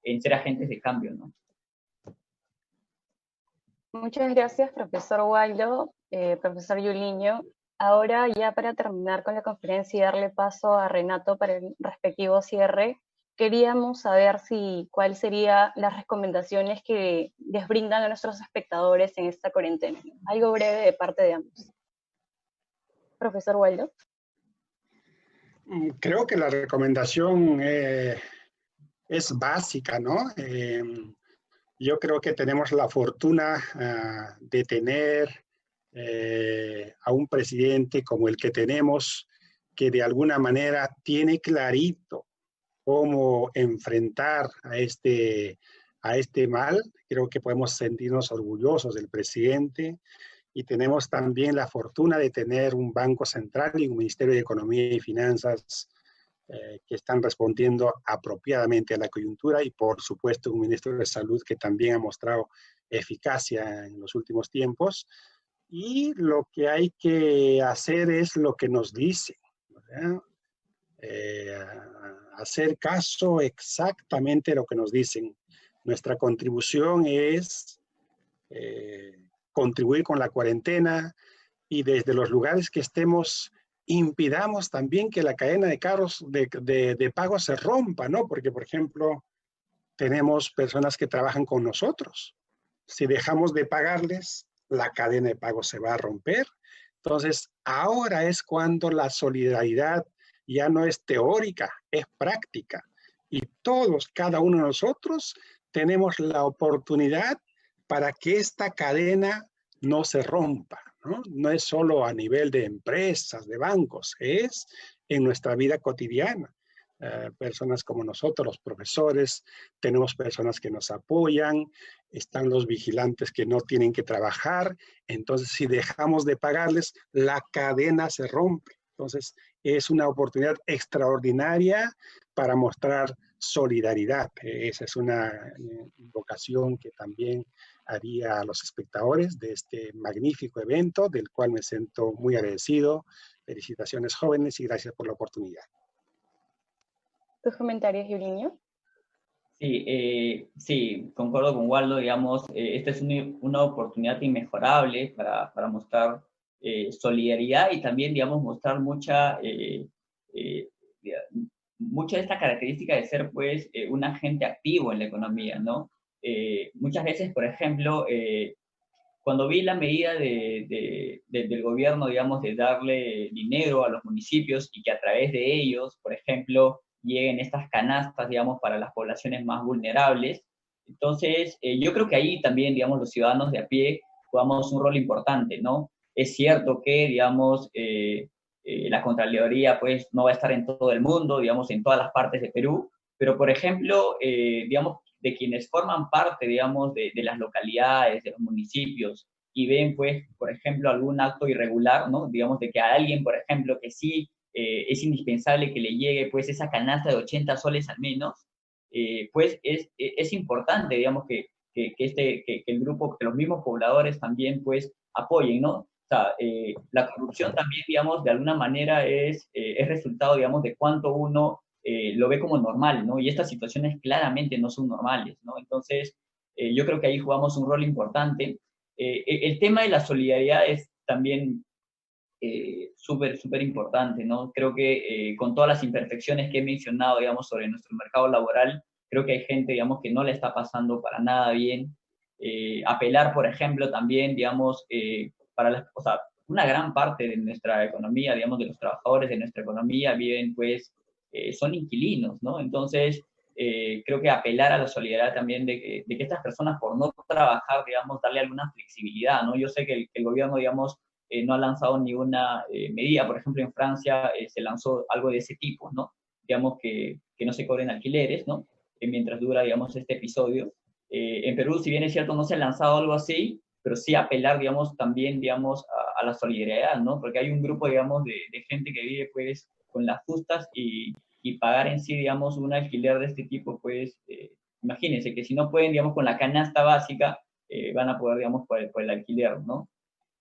en ser agentes de cambio, ¿no? Muchas gracias, profesor Waldo, profesor Yuliño. Ahora, ya para terminar con la conferencia y darle paso a Renato para el respectivo cierre, queríamos saber cuáles serían las recomendaciones que les brindan a nuestros espectadores en esta cuarentena. Algo breve de parte de ambos. Profesor Waldo. Creo que la recomendación es básica, ¿no? Yo creo que tenemos la fortuna de tener a un presidente como el que tenemos, que de alguna manera tiene clarito cómo enfrentar a este mal. Creo que podemos sentirnos orgullosos del presidente y tenemos también la fortuna de tener un Banco Central y un Ministerio de Economía y Finanzas que están respondiendo apropiadamente a la coyuntura y por supuesto un ministro de Salud que también ha mostrado eficacia en los últimos tiempos. Y lo que hay que hacer es lo que nos dicen, ¿verdad? Hacer caso exactamente a lo que nos dicen. Nuestra contribución es contribuir con la cuarentena y desde los lugares que estemos impidamos también que la cadena de pago se rompa, ¿no? Porque, por ejemplo, tenemos personas que trabajan con nosotros. Si dejamos de pagarles, la cadena de pago se va a romper. Entonces, ahora es cuando la solidaridad ya no es teórica, es práctica. Y todos, cada uno de nosotros, tenemos la oportunidad para que esta cadena no se rompa, ¿no? No es solo a nivel de empresas, de bancos, es en nuestra vida cotidiana. Personas como nosotros, los profesores, tenemos personas que nos apoyan, están los vigilantes que no tienen que trabajar, entonces si dejamos de pagarles, la cadena se rompe. Entonces, es una oportunidad extraordinaria para mostrar solidaridad. Esa es una invocación que también haría a los espectadores de este magnífico evento, del cual me siento muy agradecido. Felicitaciones, jóvenes, y gracias por la oportunidad. ¿Tus comentarios, Yuliño? Sí, sí, concuerdo con Waldo, digamos, esta es una oportunidad inmejorable para mostrar solidaridad y también, digamos, mostrar mucha de esta característica de ser, pues, un agente activo en la economía, ¿no? Muchas veces, por ejemplo, cuando vi la medida del gobierno, digamos, de darle dinero a los municipios y que a través de ellos, por ejemplo, lleguen estas canastas, digamos, para las poblaciones más vulnerables. Entonces, yo creo que ahí también, digamos, los ciudadanos de a pie jugamos un rol importante, ¿no? Es cierto que, digamos, la Contraloría, pues, no va a estar en todo el mundo, digamos, en todas las partes de Perú, pero, por ejemplo, digamos, de quienes forman parte, digamos, de las localidades, de los municipios, y ven, pues, por ejemplo, algún acto irregular, ¿no? Digamos, de que a alguien, por ejemplo, que sí es indispensable que le llegue, pues, esa canasta de 80 soles al menos, pues, es importante, digamos, que el grupo, que los mismos pobladores también, pues, apoyen, ¿no? O sea, la corrupción también, digamos, de alguna manera es resultado, digamos, de cuánto uno lo ve como normal, ¿no? Y estas situaciones claramente no son normales, ¿no? Entonces, yo creo que ahí jugamos un rol importante. El tema de la solidaridad es también súper importante, ¿no? Creo que con todas las imperfecciones que he mencionado, digamos, sobre nuestro mercado laboral, creo que hay gente, digamos, que no le está pasando para nada bien. Apelar, por ejemplo, también, digamos, o sea, una gran parte de nuestra economía, digamos, de los trabajadores de nuestra economía viven, pues, son inquilinos, ¿no? Entonces, creo que apelar a la solidaridad también de que estas personas, por no trabajar, digamos, darle alguna flexibilidad, ¿no? Yo sé que el gobierno, digamos, no ha lanzado ninguna medida. Por ejemplo, en Francia se lanzó algo de ese tipo, ¿no? Digamos que no se cobren alquileres, ¿no? Mientras dura, digamos, este episodio. En Perú, si bien es cierto, no se ha lanzado algo así, pero sí apelar, digamos, también, digamos, a la solidaridad, ¿no? Porque hay un grupo, digamos, de gente que vive, pues, con las justas y pagar en sí, digamos, un alquiler de este tipo, pues, imagínense que si no pueden, digamos, con la canasta básica, van a poder, digamos, por el alquiler, ¿no?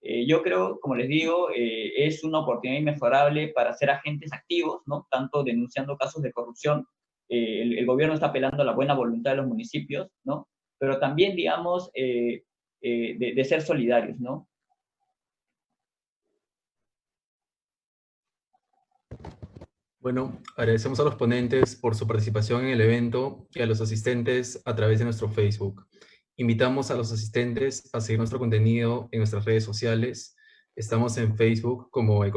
Yo creo, como les digo, es una oportunidad inmejorable para ser agentes activos, ¿no? Tanto denunciando casos de corrupción, el gobierno está apelando a la buena voluntad de los municipios, ¿no? Pero también, digamos, de ser solidarios, ¿no? Bueno, agradecemos a los ponentes por su participación en el evento y a los asistentes a través de nuestro Facebook. Invitamos a los asistentes a seguir nuestro contenido en nuestras redes sociales. Estamos en Facebook como